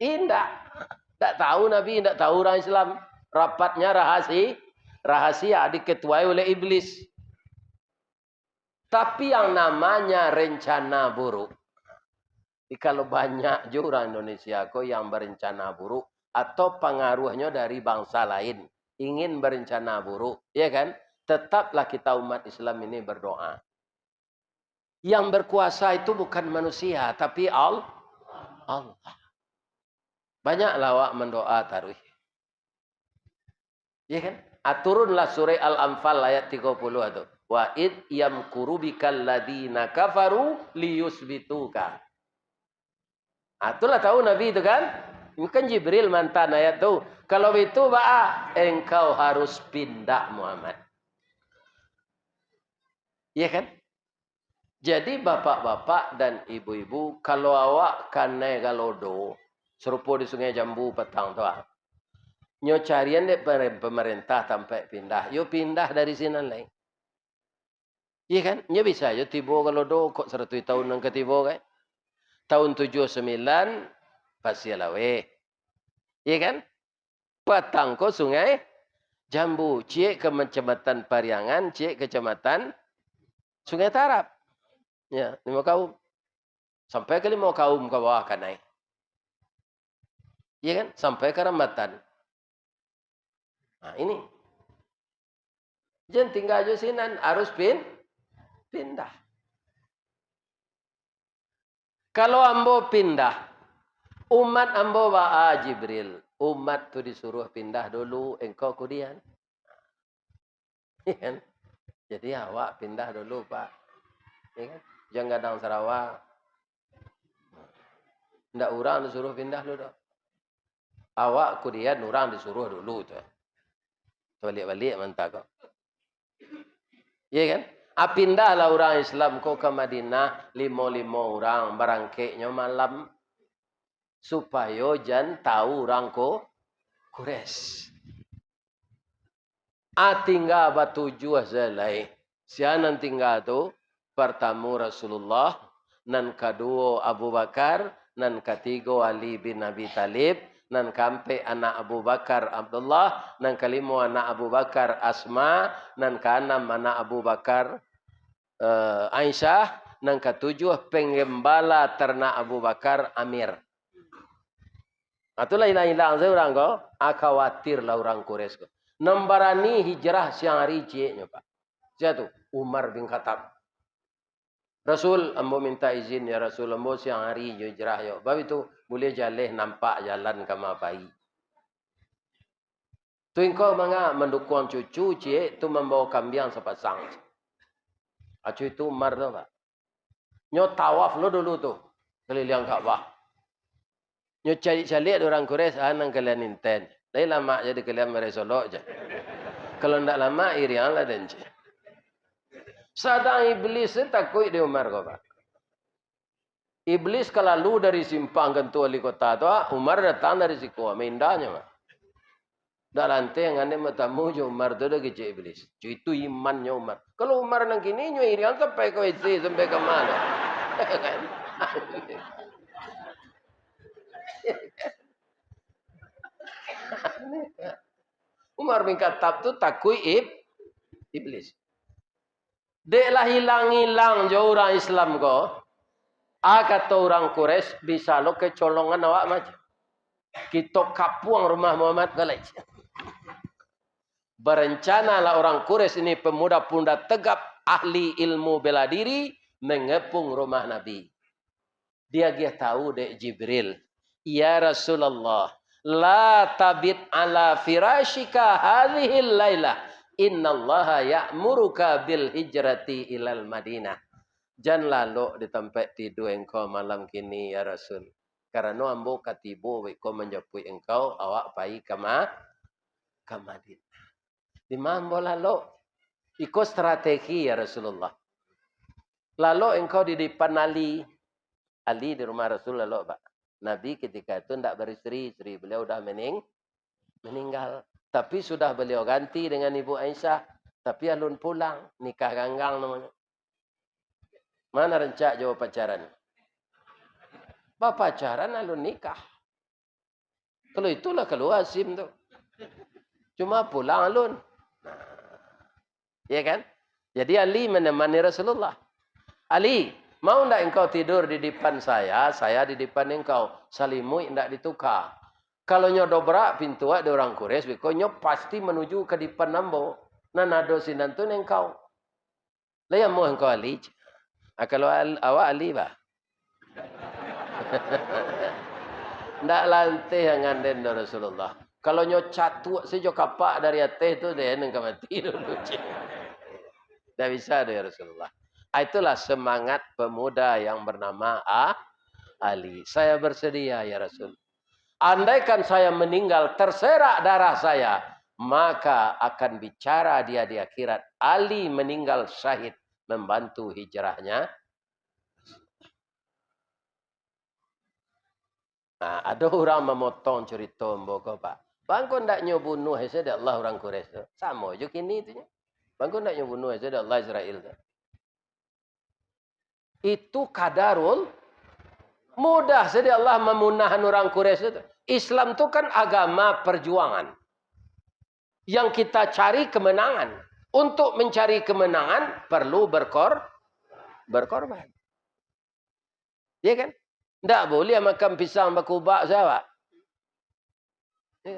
Tidak. Tak tahu Nabi, tidak tahu orang Islam. Rapatnya rahasia diketuai oleh iblis. Tapi yang namanya rencana buruk. Kalau banyak juga orang Indonesia yang berencana buruk. Atau pengaruhnya dari bangsa lain. Ingin berencana buruk. Ya kan? Tetaplah kita umat Islam ini berdoa. Yang berkuasa itu bukan manusia. Tapi Allah. Banyak lawak mendoa taruh. Ya kan? Turunlah surah Al-Anfal ayat 30 itu. Wa id yamkuru bikal ladina kafaru liyusbituka. Itulah tahu Nabi itu kan? Bukan Jibril mantan ayat itu. Kalau itu engkau harus pindah Muhammad. Ya kan? Jadi bapak-bapak dan ibu-ibu, kalau awak kanai galodo, serupa di Sungai Jambu petang tu. Nyo carian dek pemerintah sampai pindah. Yo pindah dari sini lain. Iya kan? Nyo bisa yo tiba galodo kok 100 tahun nang ketiba kan? Tahun 79 Pasialawe. Iya kan? Petang ko Sungai Jambu, cik ke Kecamatan Pariangan, cik Kecamatan Sungai Tarap. Ya, 5 kaum. Sampai ke 5 kaum ke bawah kan naik. Iya kan? Sampai ke Rambatan. Nah, ini. Jangan tinggal di sini harus pindah. Kalau ambo pindah, umat ambo Jibril. Umat tu disuruh pindah dulu, engkau kemudian. Ya kan? Jadi awak pindah dulu Pak. Ya kan? Jangan Gadang Sarawak. Ndak orang disuruh pindah dulu. Awak kuliah orang disuruh dulu tuh. Balik-balik mantap kok. Ya kan? Pindahlah orang Islam kau ke Madinah 5 orang barangkeknya malam supaya jan tahu orang ko Quraisy. Tinggal batujuh selai. Sianan tinggal tu pertama Rasulullah, nan kedua Abu Bakar, nan ketiga Ali bin Abi Talib, nan keempat anak Abu Bakar Abdullah, nan kelima anak Abu Bakar Asma, nan keenam anak Abu Bakar Aisyah, nan ketujuh penggembala ternak Abu Bakar Amir. Itulah hilang-hilang seorang kau, khawatirlah orang Quraisy kau. Nembarani hijrah siang hari ciknya Pak. Siapa tu? Umar bin Khattab. Rasul, ambo minta izin ya Rasul, ambo siang hari hijrah yo. Bab itu boleh jalan nampak jalan kama bayi. Tu engkau manga mendukung cucu cik tu membawa kambing sepasang. Acu itu Umar tu Pak. Nyo tawaf lo dulu tu keliling Ka'bah. Nyo cari-cari orang Quraisy anang kalian inten. Dah lama jadi kalian meresolok je. Kalau ndak lama irian lah dan je. Sadang iblis takut di Umar kau Pak. Iblis kalau lu dari simpang kentu wali kota tu, Umar datang dari siku, mindahnya Pak. Dah lantai yang ane matamu je Umar tu dah kecil iblis. Itu imannya Umar. Kalau Umar nang kini nyo irian sampai ke WC sampai ke mana? Umar bin Khattab tu takut iblis. Deklah hilang-hilang jauh orang Islam ko. Kata orang Quraisy bisa lo kecolongan awak macam. Kita kapuang rumah Muhammad galai. Berencana lah orang Quraisy ini pemuda-pemuda tegap ahli ilmu bela diri mengepung rumah Nabi. Dia tahu dek Jibril. Ya Rasulullah, la tabit ala firashika hadhil lailah. Innallaha ya'muruka bil hijrati ilal Madinah. Jangan lalu di tempat tidur engkau malam kini ya Rasul. Karena ambo katibu wiko menjapui engkau awak pai ke Madinah. Di mambo lalu ikut strategi ya Rasulullah. Lalu engkau di depan Ali di rumah Rasul lalu Pak. Nabi ketika itu tidak beristri, istri beliau sudah meninggal. Tapi sudah beliau ganti dengan Ibu Aisyah. Tapi alun pulang, nikah ganggang namanya. Mana rencak jawab pacaran? Pacaran alun nikah. Kalau itulah keluar SIM tu. Cuma pulang alun. Ya kan? Jadi Ali menemani Rasulullah. Ali, mau tak engkau tidur di depan saya di depan engkau. Salimui tidak ditukar. Kalau nyo dobrak pintu ada orang Quraisy, nyo pasti menuju ke depan nambo. Nah nado sinantun engkau. Lah yang mau engkau Ali. Kalau awak Ali bah. Ndak lantai yang nganden Rasulullah. Kalau nyo catu sejo kapak dari atas tu dia nengka mati dulu. Tak bisa dia Rasulullah. Itulah semangat pemuda yang bernama Ali. Saya bersedia ya Rasul. Andaikan saya meninggal terserak darah saya, maka akan bicara dia di akhirat. Ali meninggal syahid membantu hijrahnya. Nah, ada orang memotong cerita mboko Pak. Bangko ndak nyobunuh saya Allah orang Quraisy. Sama je kini itu. Bangko ndak nyobunuh saya Allah Israel. Itu kadarul mudah saja Allah memunahkan orang Quraisy itu. Islam itu kan agama perjuangan. Yang kita cari kemenangan. Untuk mencari kemenangan perlu berkorban. Ya kan? Tidak boleh makan pisang berkubak sahabat.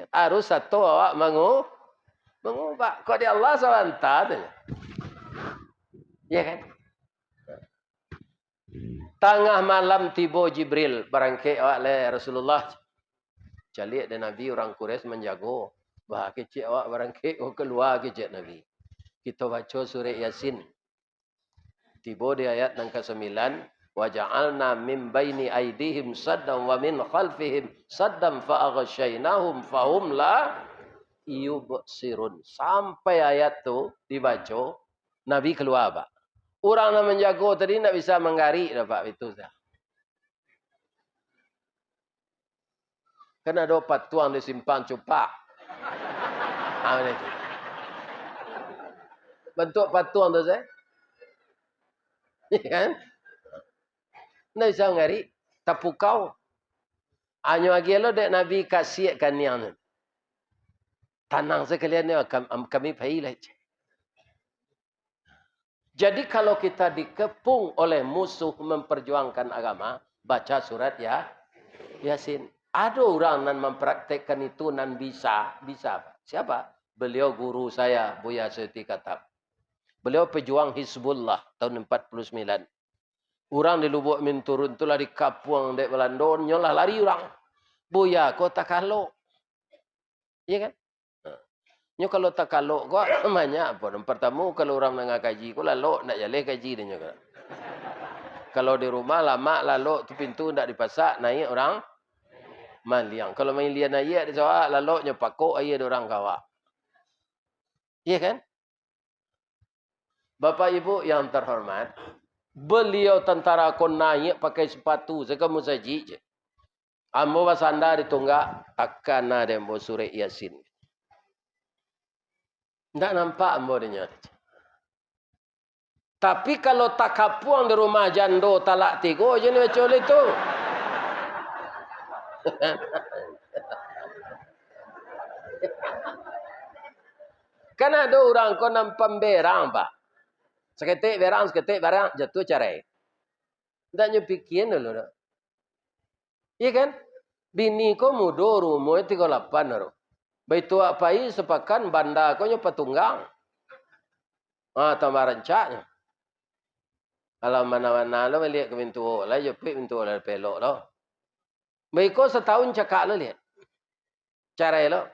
Harus satu awak mengubah. Kok di Allah SWT. Ya kan? Tengah malam tiba Jibril. Barangkali awak le Rasulullah. Calik dan Nabi orang Quraisy menjago. Bah kecik awak barangkali keluar kecik Nabi. Kita baca surah Yasin. Tiba di ayat yang ke-9. وَجَعَلْنَا مِنْ بَيْنِ أَيْدِهِمْ صَدًّا وَمِنْ خَلْفِهِمْ صَدًّا فَأَغْشَيْنَاهُمْ فَهُمْ لَا يُبْصِرُونَ. Sampai ayat tu dibaca, Nabi keluar Pak. Orang yang menjaga tadi tak bisa menggarik dah Pak. Itu dah. Kan ada patuang disimpan cupak. Itu. Bentuk patuang tu saya. Kan? Tak bisa menggarik. Tapukau. Hanya lagi lo dek Nabi kasihkan yang ni. Tanang sekalian ni kami payah. Jadi kalau kita dikepung oleh musuh memperjuangkan agama, baca surat Yasin. Ada orang yang mempraktekkan itu dan bisa. Bisa. Siapa? Beliau guru saya, Buya Siti Katab. Beliau pejuang Hizbullah tahun 49. Orang di Lubuk Min turun itulah di Kapuang dek Belanda, nyolah lari orang. Buya, kau tak kalok. Iya kan? Nyo kalau tak kalok kau namanya apa? Pertama kalau orang nengah kaji, kau lalu nak jalan kaji dia nyo. Kalau di rumah lama lalu tu pintu ndak dipasak, naik orang maliang. Kalau main lian ayat di sawah lalu nyo pakok ayat orang kawak. Iya kan? Bapak Ibu yang terhormat, beliau tentara kon naik pakai sepatu, sekamu saji je. Ambo basanda ditunggak akan ada ambo surah Yasin. Tak nampak ambo dia. Tapi kalau tak kapuang di rumah jando talak 3 je ni macam itu. Kan ada orang kau nampak berang Pak. Seketik berang, seketik barang jatuh cerai. Tak nyepikin dulu. Iya kan? Bini ko mudo rumo 38 ro. Baitu apai sepakan banda ko nyo patunggang. Tambah rancaknya. Kalau mana-mana lo melihat ke pintu lah, jepit pintu lah pelok lo. Baiko setahun cakap lo lihat. Cara lo.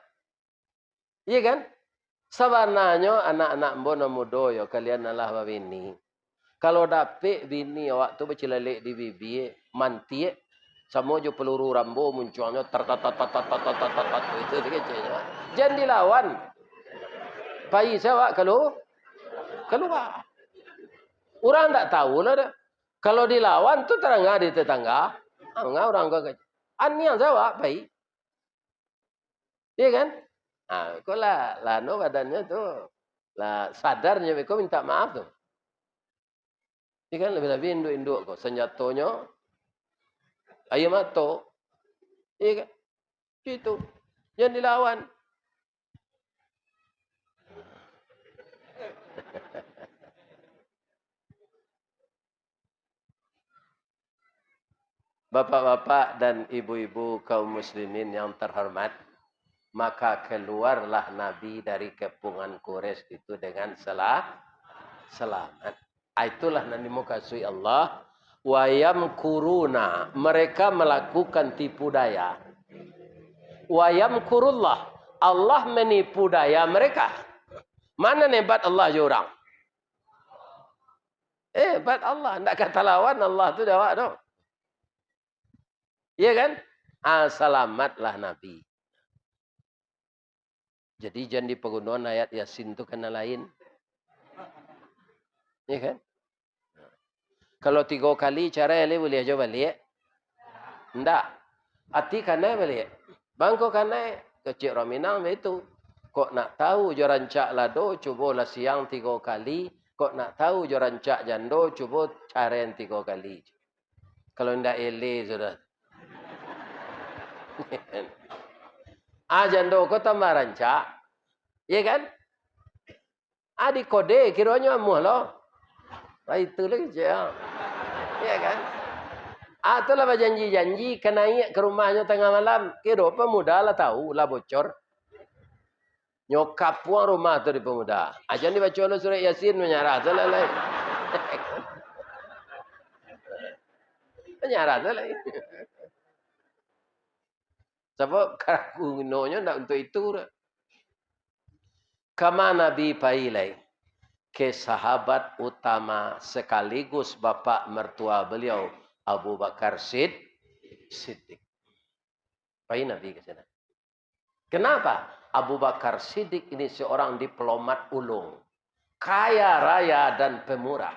Iya kan? Sebenarnya anak-anak bono mudo yo kalian adalah bini. Kalau dapet bini waktu bercilalek di bibi manti sama jo peluru rambo munculnya tat itu kecilnya. Jangan dilawan. Pai saya kalau keluar. Orang tak tahu lah dah. Kalau dilawan tu terang di tetangga. Enggak orang kau ani yang jawab baik. Iya kan? Kau lah no badannya tu lah sadarnya kau minta maaf tu. Iya kan lebih-lebih induk-induk kau senjatanya ayam atau iya kan? Itu. Jangan dilawan. Bapak-bapak dan ibu-ibu kaum muslimin yang terhormat, maka keluarlah Nabi dari kepungan Quraisy itu dengan selamat. Itulah yang dimukasui Allah. Wayam kuruna, mereka melakukan tipu daya. Wayam kurullah, Allah menipu daya mereka. Mana hebat Allah jurang? Hebat Allah, tidak kata lawan Allah tu jawab dong. Iya kan? Selamatlah Nabi. Jadi jangan dipegunakan ayat Yasin itu kena lain. Iya kan? Kalau 3 kali cara ele boleh aja balik. Tidak. Hati kena balik. Bangko kena kecil Raminang itu. Kok nak tahu jo rancak lado, cubalah siang 3 kali. Kok nak tahu jo rancak jando, cuba caren 3 kali. Kalau tidak ele sudah. Jando kau tambah rancak. Iya kan? Di kode kiranya amuh loh. Itu lagi je. Iya kan? Itulah berjanji-janji kena naik ke rumahnya tengah malam. Kira pemuda lah tahu lah bocor. Nyokap puang rumah tu di pemuda. Jangan dibaca oleh surah Yasin menyarah. Selesai. Menyarah selesai. Sebab karakunonya tidak untuk itu. Kama Nabi pailai. ke sahabat utama sekaligus bapa mertua beliau Abu Bakar Siddiq. Baik Nabi ke sana. Kenapa? Abu Bakar Siddiq ini seorang diplomat ulung, kaya raya dan pemurah.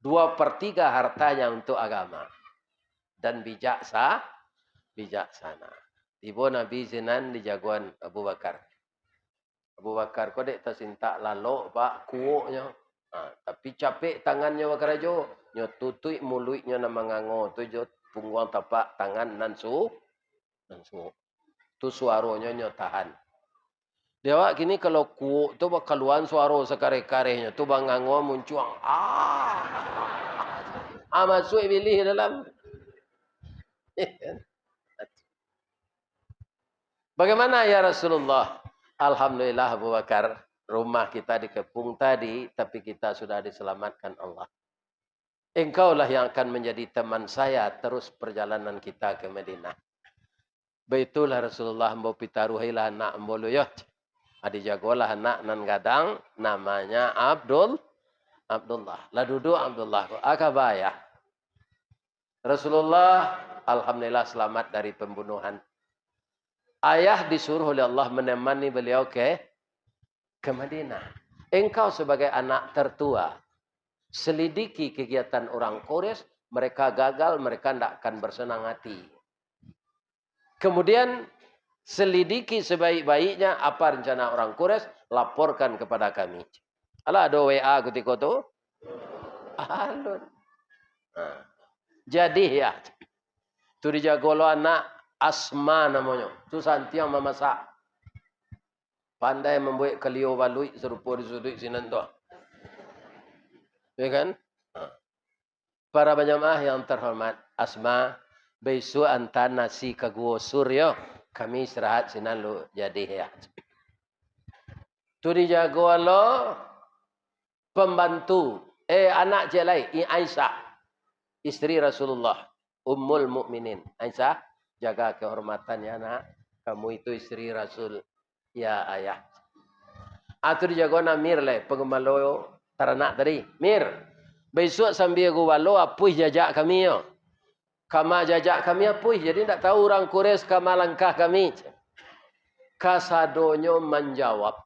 2/3 hartanya untuk agama dan bijaksana. Tiba Nabi Zinan di jagoan Abu Bakar. Abu Bakar kau dek tersintak lalok pak kuoknya. Tapi capek tangannya wakarajo. Nyo tutui mulutnya nama ngango. Tu pungguang tapak tangan nansu. Tu suaronya nyo tahan. Dia wak kini kalau kuok tu bak keluar suaro sekare-karehnya. Tu bang ngango muncuang. Masuk pilih dalam. Bagaimana ya Rasulullah? Alhamdulillah Abu Bakar. Rumah kita dikepung tadi. Tapi kita sudah diselamatkan Allah. Engkaulah yang akan menjadi teman saya. Terus perjalanan kita ke Madinah. Baitulah Rasulullah. Mbo pitaruhilah anak mbo luyot. Adi jagolah anak nan gadang. Namanya Abdullah. Lah duduk Abdullah. Akabaya. Rasulullah. Alhamdulillah selamat dari pembunuhan. Ayah disuruh oleh Allah menemani beliau ke Madinah. Engkau sebagai anak tertua, selidiki kegiatan orang Quraisy, mereka gagal, mereka tidak akan bersenang hati. Kemudian selidiki sebaik-baiknya apa rencana orang Quraisy, laporkan kepada kami. Alah ada WA ketika itu. Alun. Jadi ya, itu dijagolo anak Asma namanya. Itu santi yang memasak. Pandai membuat kelio balui serupa di sudut sinan tu. Ya kan? Para penjamaah yang terhormat. Asma. Besok antar nasi ke gua suryo. Kami istirahat sinan lu jadi ya. Itu dijagolo pembantu. Anak jelai. Aisyah. Isteri Rasulullah. Ummul Mukminin. Aisyah. Jaga kehormatannya nak. Kamu itu istri Rasul. Ya ayah. Atur jago na Mir le. Pengemalo teranak tadi. Mir. Besok sambil gubalo apuih jajak kami yo. Kama jajak kami apuih. Jadi tak tahu orang Quraisy kama langkah kami. Kasadonyo menjawab.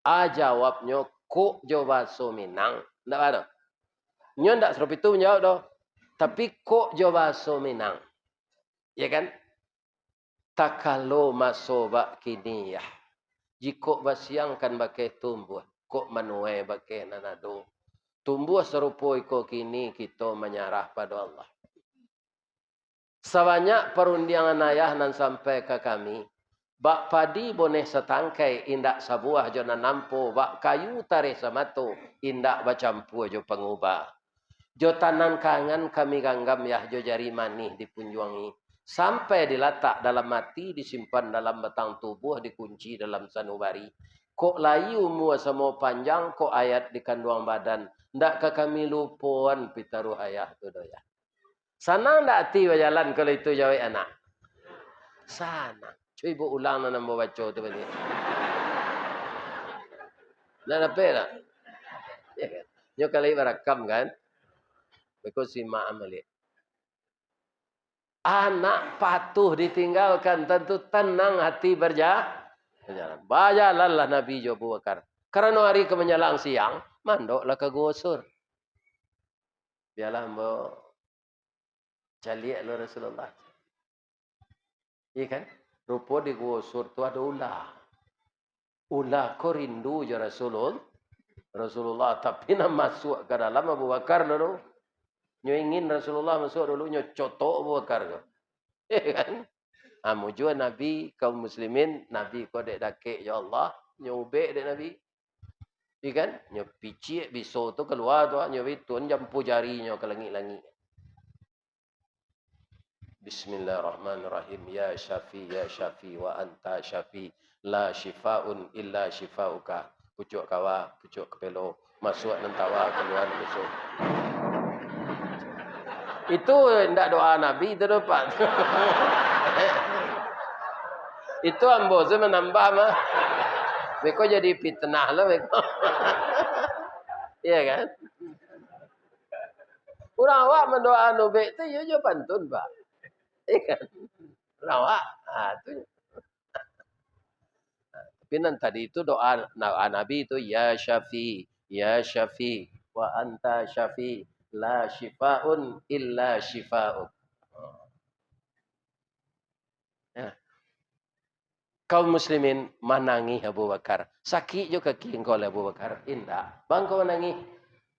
Jawabnya kok jawab so Minang. Tak ada. Nyo tak serupa itu menjawab doh. Tapi kok jawab so Minang. Ya kan? Takalo masobak kini ya. Jika basiang kan bakai tumbuh. Kok manuai bakai nanado. Tumbuh serupa iko kini kita menyerah pada Allah. Sebanyak perundangan ayah nan sampai ke kami. Bak padi boneh setangkai indak sabuah jona nampo. Bak kayu tarik samato indak bacampu jo pengubah. Jo tanan kangan kami ganggam yah jo jari manih dipunjuangi. Sampai diletak dalam mati, disimpan dalam batang tubuh, dikunci dalam sanubari. Kok layu mua semua panjang, kok ayat di kandungan badan. Ndakkah kami lupuan pitaruh ayah tu doya. Sana ndak hati berjalan kalau itu jawab anak. Sana. Cuy bu ulang na nambah baca tu balik. Nak apa tak? Ya kan? Nyo kali berakam kan? Because simak amalik. Anak patuh ditinggalkan tentu tenang hati berjalan. Berjalanlah Nabi Abu Bakar. Karena hari ke menjelang siang, mandoklah ke gosur. Biarlah mbak caliak lo Rasulullah. Iya kan? Rupa di gosur tu ada ular. Ular kau rindu je Rasulullah. Tapi nak masuk ke dalam Abu Bakar dulu. Nyo ingin Rasulullah masuk dulu, nyo cotok Abu Bakar. Kan? Mujua Nabi, kaum muslimin, Nabi kau dek dakik, ya Allah, nyo ubek dek Nabi. Kan? Nyo picik, biso tu keluar tu, nyo bitun, jampu jari nyo ke langit-langit. Bismillahirrahmanirrahim. Ya Syafi, wa anta Syafi. La shifaun illa shifauka. Pucuk kawa, pucuk kepelo. Masuk nentawa, keluar besok. Itu tidak doa Nabi, itu dapat. Itu ambo saya menambah mah. Mereka jadi fitnah lah mereka. Iya kan? Orang awak mendoa nubek tu yo pantun, Pak. Iya kan? Orang awak. Tu. Tapi tadi itu doa Nabi itu ya Syafi, wa anta Syafi, la shifaun illa shifaun. Ya. Kaum muslimin manangi Abu Bakar. Sakit juga kaki engkau Abu Bakar. Indah. Bang kau menangi.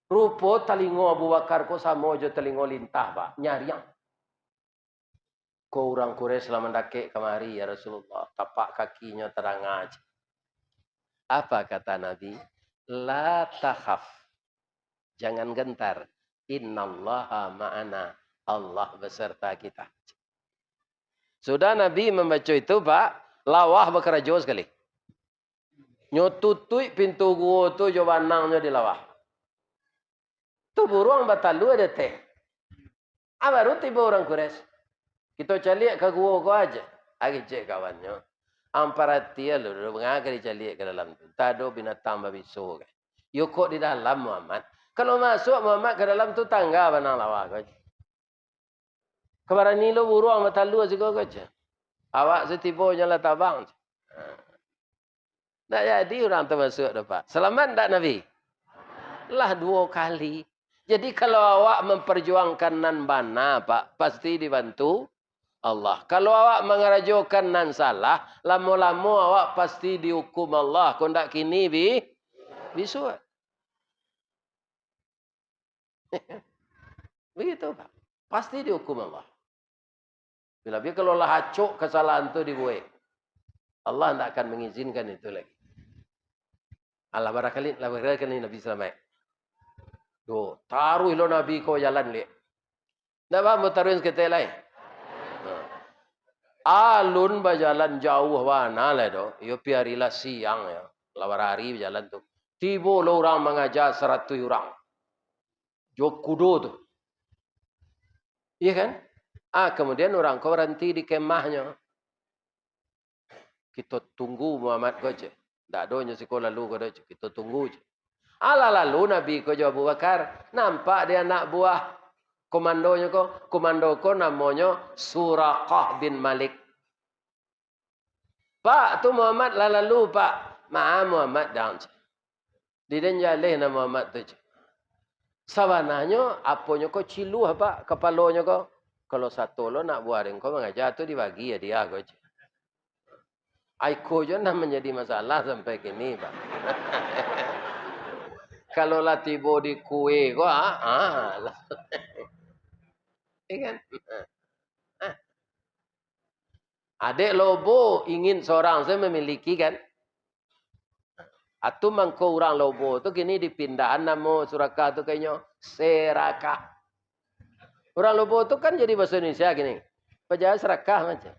Rupo telingo Abu Bakar ko samo jo telingo lintah, Pak. Nyariang. Ko orang Quraisy selama mendaki kemari ya Rasulullah. Tapak kakinya terang aja. Apa kata Nabi? La takhaf. Jangan gentar. Innallaha ma'ana. Allah beserta kita. Sudah Nabi membaca itu, Pak. Lawah bekerja sekali. Nyotutui pintu gua tu jawanangnya di lawah. Tu burung batalu ada teh. Baru tiba orang Quraisy. Kita calik ke gua ko aja. Agi cek kawannya. Amparatia lu mengagari calik ke dalam tu. Tado binatang babi so. Yukok di dalam Muhammad. Kalau masuk Muhammad ke dalam tu tangga banang lawah ko. Kebaran ni lo burung batalu juga ko aja. Awak setibo nyala tabang. Tak jadi orang tu masuk dapat. Selamat tak Nabi? Lah 2 kali. Jadi kalau awak memperjuangkan nan bana, Pak, pasti dibantu Allah. Kalau awak mengerajokan nan salah, lama-lama awak pasti dihukum Allah. Kau tak kini bisu. Begitu, Pak. Pasti dihukum Allah. Bila kalau lah hacuk kesalahan itu dibuat. Allah tidak akan mengizinkan itu lagi. Allah barangkali Nabi selamat. Do, taruh lo Nabi ko jalan le. Ndak ba mo taruhin kita lain. Alun berjalan jauh mana le do. Yo piarilah siang ya. Lawar hari berjalan tu. Tiba lo orang mengajar 100 orang. Jo kudo tu. Iya kan? Kemudian orang kau berhenti di kemahnya. Kita tunggu Muhammad ko je. Ndak donya sekolah lu ko je. Kita tunggu je. Lalu Nabi ko Abu Bakar, nampak dia anak buah komandonya ko, komando ko namanya Suraqah bin Malik. Pak, tu Muhammad lalu Pak. Muhammad down. Diden jaleh nama Muhammad tu. Sabananya apanya ko cilu apa kepalanya ko. Kalau satu lo nak buah ko mengajar tu dibagi ya dia ko. Aiko je nak menjadi masalah sampai kini, Pak. Kalau lah tiba di kue ko kan? Adik lobo ingin seorang saya memiliki kan? Atau mangko orang lobo tu kini dipindahan nama Surakah tu kayaknya Serakah. Orang lobo tu kan jadi bahasa Indonesia gini. Pejabat Serakah macam.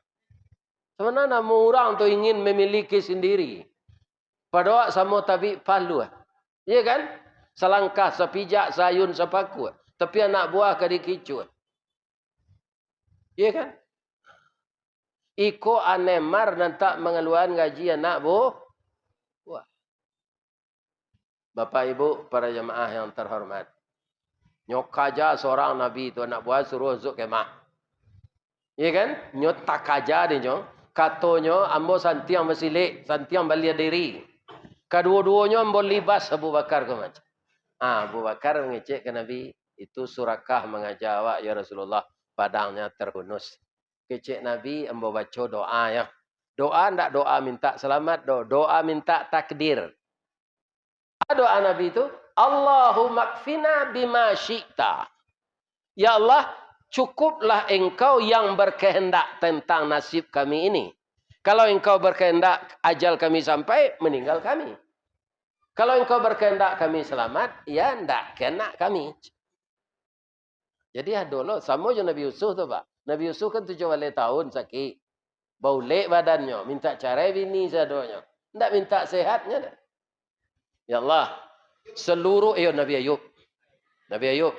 Sebenarnya nama orang tu ingin memiliki sendiri. Padahal sama tabi palu. Iya kan? Selangkah, sepijak, sayun, sepaku. Tapi anak buah kadi kicu. Iya kan? Iko anemar nanti mengeluarkan gaji anak buah. Bapak Ibu, para jemaah yang terhormat. Nyokaja seorang Nabi itu anak buah suruh zuk kemah. Iya kan? Nyot tak kaja dia nyo. Katanya ambo santiang mesilik, santiang balia diri. Kedua-duanya ambo libas Abu Bakar ke macam. Abu Bakar mengecek ke Nabi, itu Surakah mengajar awak ya Rasulullah, padangnya terhunus. Kecek Nabi ambo baca doa ya. Doa ndak doa minta selamat, doa minta takdir. Doa Nabi itu, Allahumma kfina bima syi'ta. Ya Allah, cukuplah engkau yang berkehendak tentang nasib kami ini. Kalau engkau berkehendak ajal kami sampai, meninggal kami. Kalau engkau berkehendak kami selamat, ya ndak kena kami. Jadi dulu sama je Nabi Yusuf tu Pak. Nabi Yusuf kan 7 tahun sakit. Bau lek badannya, minta cerai bini sadonya. Ndak minta sehatnya. Ya Allah, seluruh Nabi Ayub. Nabi Ayub.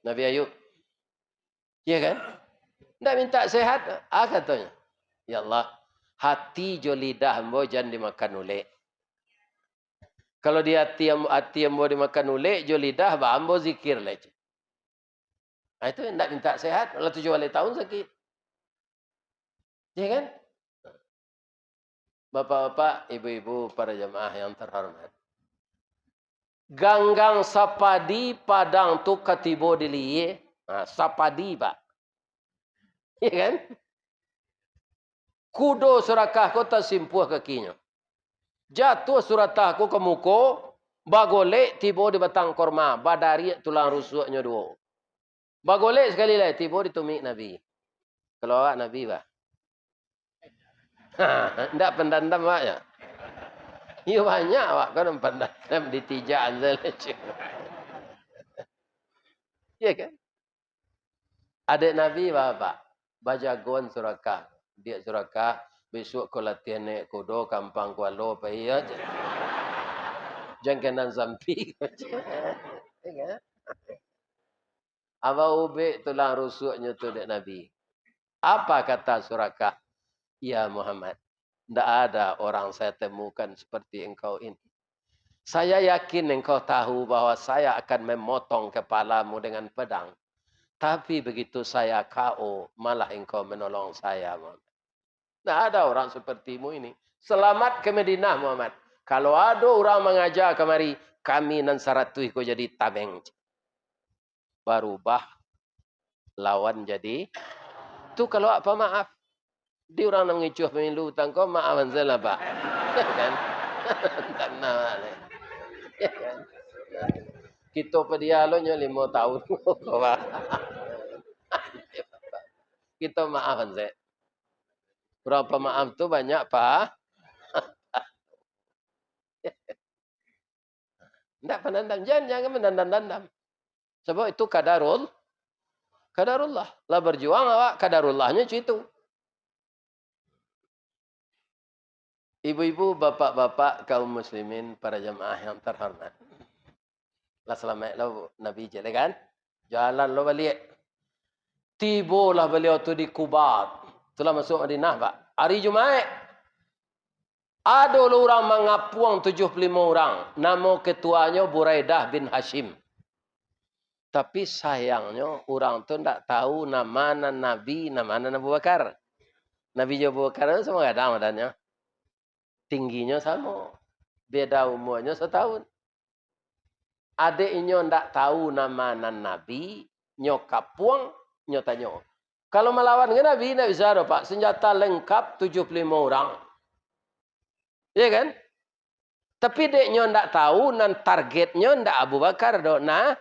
Nabi Ayub. Ya kan? Ndak minta sehat, katanya. Ya Allah, hati jo lidah hamba jangan dimakan oleh. Kalau dia hati ambo dimakan ulek, jo lidah, ambo zikir leh. Itu hendak minta sehat, kalau 7 tahun sakit. Ya kan? Bapak-bapak, ibu-ibu, para jemaah yang terhormat. Ganggang sapadi padang tu katibo diliye. Sapadi, Pak. Ya kan? Kudo surakah ko tersimpuh kakinya. Jatuh suratah ko ke muko, bagolek tibo di batang korma, badari tulang rusuknya dua. Bagolek sekali lagi tibo di tumik Nabi. Kalau awak Nabi, Pak. Tidak pendandam, Pak, ya? Ya banyak, Pak. Kan pendandam di tijaan saja. Ya kan? Adik Nabi, Pak. Bajagon surakah. Dia surakah, besok kau latihan naik kudo, kampang kualo, apa iya. Jangkanan zampi. Ya kan? Apa ubek tulang rusuknya tu dek Nabi. Apa kata surakah? Ya Muhammad, tidak ada orang saya temukan seperti engkau ini. Saya yakin engkau tahu bahwa saya akan memotong kepalamu dengan pedang. Tapi begitu saya KO, malah engkau menolong saya, Muhammad. Tidak ada orang sepertimu ini. Selamat ke Madinah, Muhammad. Kalau ada orang mengajar kemari, kami nan saratui kau jadi tabeng. Barubah lawan jadi. Tu kalau apa maaf. Dia orang nak mengicuh pemilu hutang kau, maafan saya lah, Pak. Kan? Tak nak. Ya kan? Kita pedialonya 5 tahun. Pak. Kita maafan saya. Berapa maaf tu banyak, Pak. Tidak pendandam. Jangan mendandam-dandam. Sebab itu kadarullah. Lah berjuang awak, kadarullahnya itu. Ibu-ibu, bapak-bapak, kaum muslimin, para jemaah yang terhormat. Lah selamat lo Nabi je kan? Jalan lo balik. Tibolah beliau tu di Kubat. Telah masuk Madinah, Pak. Hari Jumaat. Ada orang mengapuang 75 orang. Nama ketuanya Buraidah bin Hashim. Tapi sayangnya orang tu tak tahu nama Nabi, nama Abu Bakar. Nabi Abu Bakar itu semua ada madanya. Tingginya sama. Beda umurnya setahun. Adiknya tak tahu nama Nabi, nyokap puang, nyotanya. Kalau melawan dengan Nabi, tidak bisa ada, Pak. Senjata lengkap 75 orang. Ya kan? Tapi deknya tak tahu, dan targetnya tak Abu Bakar. Nah,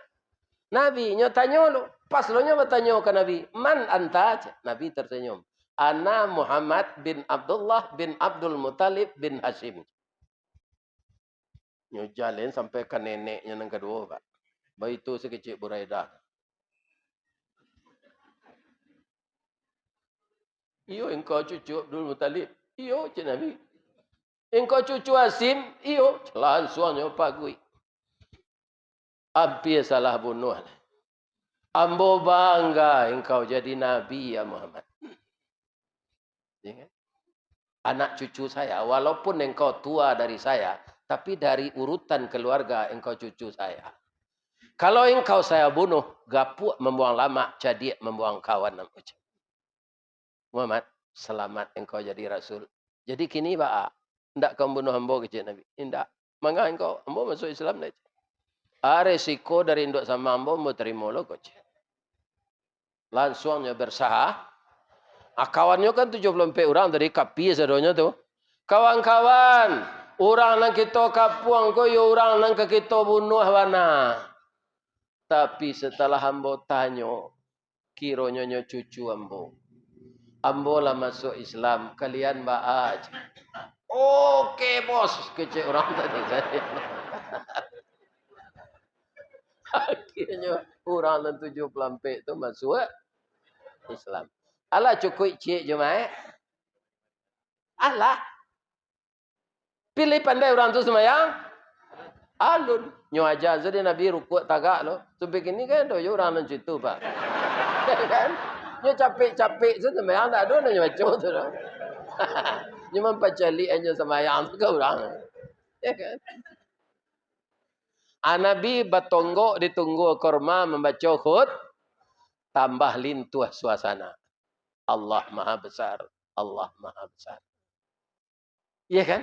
Nabi, nyotanya lo. Pas lo bertanya ke Nabi, man anta? Nabi tersenyum. Ana Muhammad bin Abdullah bin Abdul Muttalib bin Hashim. Nyujalin sampai ke neneknya yang kedua, Pak. Bayi itu sekecil Buraidah. Iyo, engkau cucu Abdul Muttalib. Iyo, Cik Nabi. Engkau cucu Hashim. Iyo, langsungnya pagui. Hampir salah bunuh. Ambo bangga engkau jadi Nabi, ya Muhammad. Ya kan? Anak cucu saya, walaupun engkau tua dari saya, tapi dari urutan keluarga engkau cucu saya. Kalau engkau saya bunuh, gapuk membuang lama, jadi membuang kawan. Muhammad, selamat engkau jadi Rasul. Jadi kini, Pak, tidak kau bunuh ambo kecil Nabi. Tidak. Mangga engkau, ambo masuk Islam. Resiko dari induk sama ambo, mau terima lo kecil. Langsungnya bersah. Kawannya kan 74 orang dari kapi sedonya tu. Kawan-kawan, orang nang kita kapuang ko yo orang nang kita bunuh wana. Tapi setelah ambo tanya, kironya cucu ambo. Ambo lah masuk Islam, kalian baaj. Oke, bos, kecil orang tadi saya. Akhirnya orang nang 74 tu masuk Islam. Alah cukup cik Jumaat. Alah. Pilih pandai orang tu semayang. Alun. Nyo aja jadi Nabi rukuk tagak lo. Sampai kini kan doyo orang nan situ, Pak. Kan? Nyo capek-capek tu semayang tak ada nyo macam tu dah. Nyo mempacali aja semayang tu ke orang. Ya kan? Nabi batonggok ditunggu korma membaca khut. Tambah lintuh suasana. Allah Maha Besar. Allah Maha Besar. Iya kan?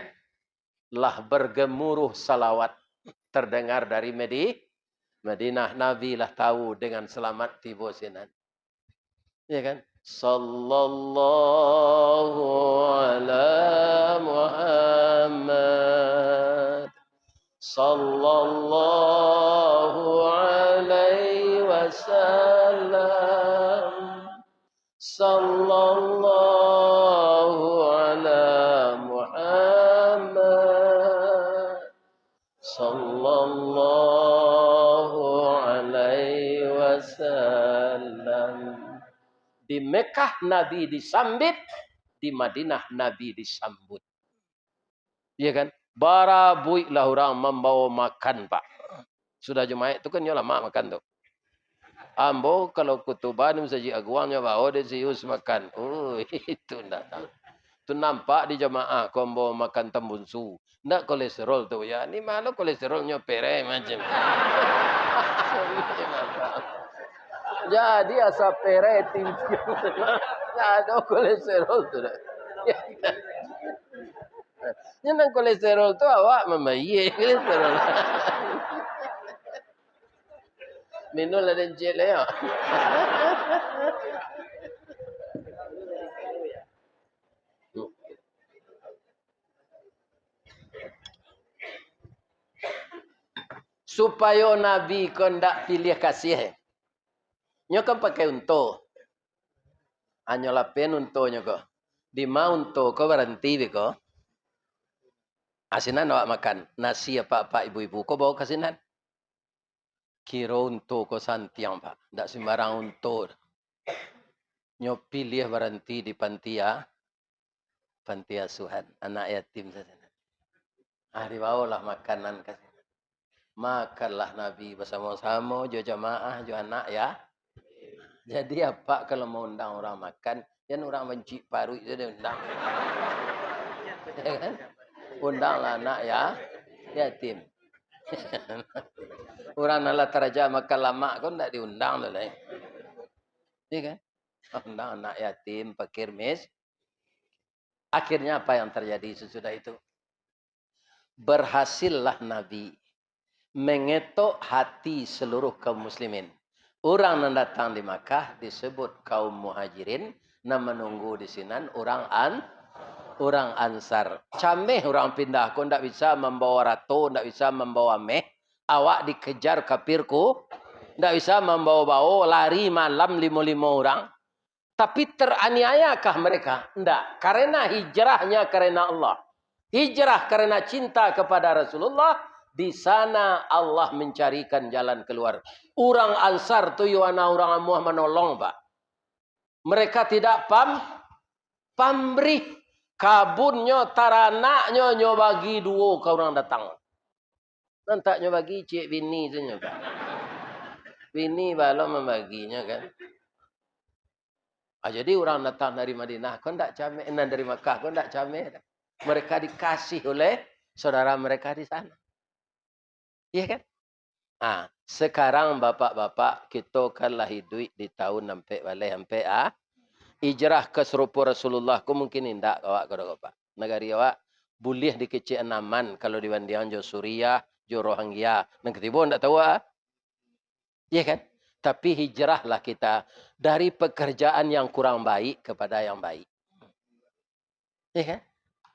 Lah bergemuruh salawat. Terdengar dari Madinah. Nabi lah tahu dengan selamat tiba sinan. Iya kan? Sallallahu ala Muhammad. Sallallahu alaihi wasallam. Sallallahu ala Muhammad. Sallallahu alaihi wasallam. Di Mekah Nabi disambit, di Madinah Nabi disambut. Iya kan? Bara buiklah orang membawa makan, Pak. Sudah Jumaat itu kan ya lama makan tuh. Ambo kalau kutuban saji aguangnya bawa dia sius makan. Oh, itu enggak tahu. Itu nampak di jamaah kombo makan tambunsu. Enggak kolesterol tuh ya. Ini malu kolesterolnya pere macam. Jadi asap pere tinggi. Ada kolesterol tu dah. Yang kolesterol tu awak membayi kolesterol. Minum lah dan cek lah ya. Supaya Nabi kau ndak pilih kasih. Nyo kan pakai unto. Anyo lapen unto nyo ko. Di ma unto ko berhenti beko. Asinan awak makan. Nasi apa-apa ibu-ibu ko bawa kasinan. Kiro unto ko santiang pak. Ndak sembarang unto. Nyo pilih berhenti di panti asuhan. Anak yatim saja. Dibawalah makanan kasih. Makanlah Nabi bersama-sama. Jo jamaah, jo anak ya. Jadi apa kalau mau undang orang makan, yang orang benci paru itu dia undang. Ya kan? Undanglah anak ya, yatim. Orang nala teraja makan lama kan tidak diundang lah. Ya kan? Undang anak yatim, fakir mis. Akhirnya apa yang terjadi sesudah itu? Berhasillah Nabi mengetuk hati seluruh kaum muslimin. Orang yang datang di Makkah disebut kaum muhajirin. Yang menunggu di sini orang ansar. Cameh orang pindah. Kau tidak bisa membawa ratu. Tidak bisa membawa meh. Awak dikejar kafirku. Tidak bisa membawa bau. Lari malam 5 orang. Tapi teraniayakah mereka? Tidak. Karena hijrahnya karena Allah. Hijrah karena cinta kepada Rasulullah. Di sana Allah mencarikan jalan keluar. Orang Ansar tu yana orang Amuah menolong, Pak. Mereka tidak pamrih. Kabunnya taranaknya nyo bagi dua ke orang datang. Nanti nyo bagi cik bini tu nyo, Pak. Bini balon membaginya kan. Jadi orang datang dari Madinah kau ndak cameh, dari Makkah kau ndak cameh. Mereka dikasih oleh saudara mereka di sana. Iya kan? Sekarang bapak-bapak kita kan lahir duit di tahun sampai balik sampai hijrah ke serupa Rasulullah ku mungkin indak awak kau Pak. Negari awak boleh dikecil enaman kalau dibandingkan jo Suriah, jo Rohingya. Nang ketiba ndak tahu Iya kan? Tapi hijrahlah kita dari pekerjaan yang kurang baik kepada yang baik. Iya kan?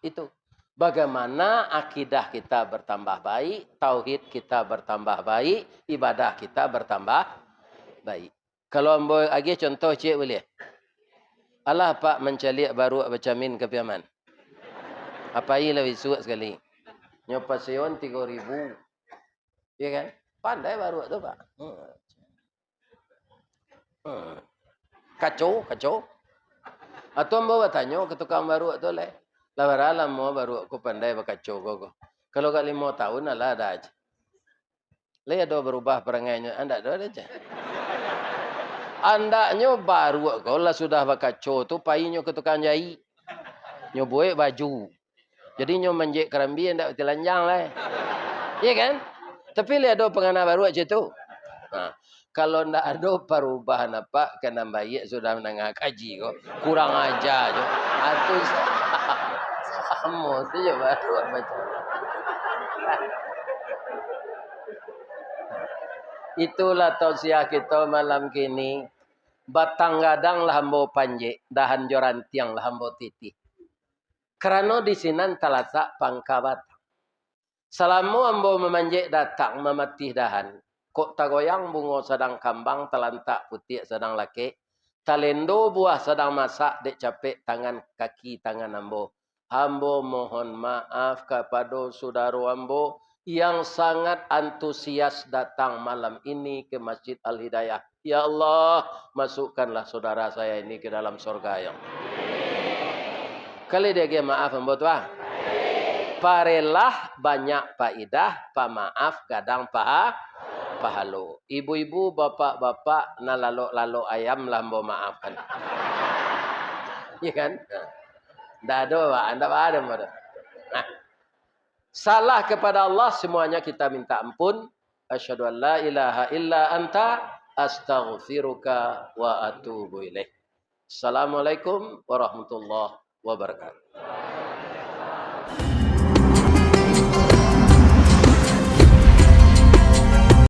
Itu. Bagaimana akidah kita bertambah baik, tauhid kita bertambah baik, ibadah kita bertambah baik. Kalau ambo lagi contoh cik boleh. Allah Pak mencalik baru bercamin ke piaman. Apa ini lebih suat sekali. Nyopa seon 3.000. Iya kan? Pandai baru tu Pak. Kacau. Atau ambo bertanya ke tukang baru tu leh. Lawaralam mo baru aku pandai berkacau kau. Kalau kat 5 tahun lah ada aja. Leh ada berubah perangainya. Anda ada aja. Andaknya baru kau lah sudah berkacau tu payinyo ke tukang jahit. Nyo buat baju. Jadi nyo menjek kerambi ndak telanjang lah. Iya kan? Tapi lihat ada pengenal baru aja tu. Nah, kalau ndak ada perubahan apa, kena bayi sudah menengah kaji kok. Kurang aja je. Atu sama saja baru baca. Itulah tausiah kita malam kini. Batang gadang lah hambo panji, dahan joran tiang lah hambo titi. Kerana di sinan talasak pangkabat. Selama ambo memanjik datang mematih dahan. Kok tagoyang bungo sedang kambang telantak putih sedang laki. Talendo buah sedang masak dek capek tangan kaki tangan ambo. Ambo mohon maaf kepada saudara ambo yang sangat antusias datang malam ini ke Masjid Al-Hidayah. Ya Allah, masukkanlah saudara saya ini ke dalam surga yang. Kali dia maaf ambo tuah. Parelah banyak faidah, pamaaf kadang pahalo. Ibu-ibu, bapak-bapak, na lalo-lalo ayam lah mau maafkan. Ya kan? Dah ada, anda ada. Nah, salah kepada Allah semuanya kita minta ampun. Asyhadu an la ilaha illa anta astaghfiruka wa atubu ilaih. Assalamualaikum warahmatullahi wabarakatuh.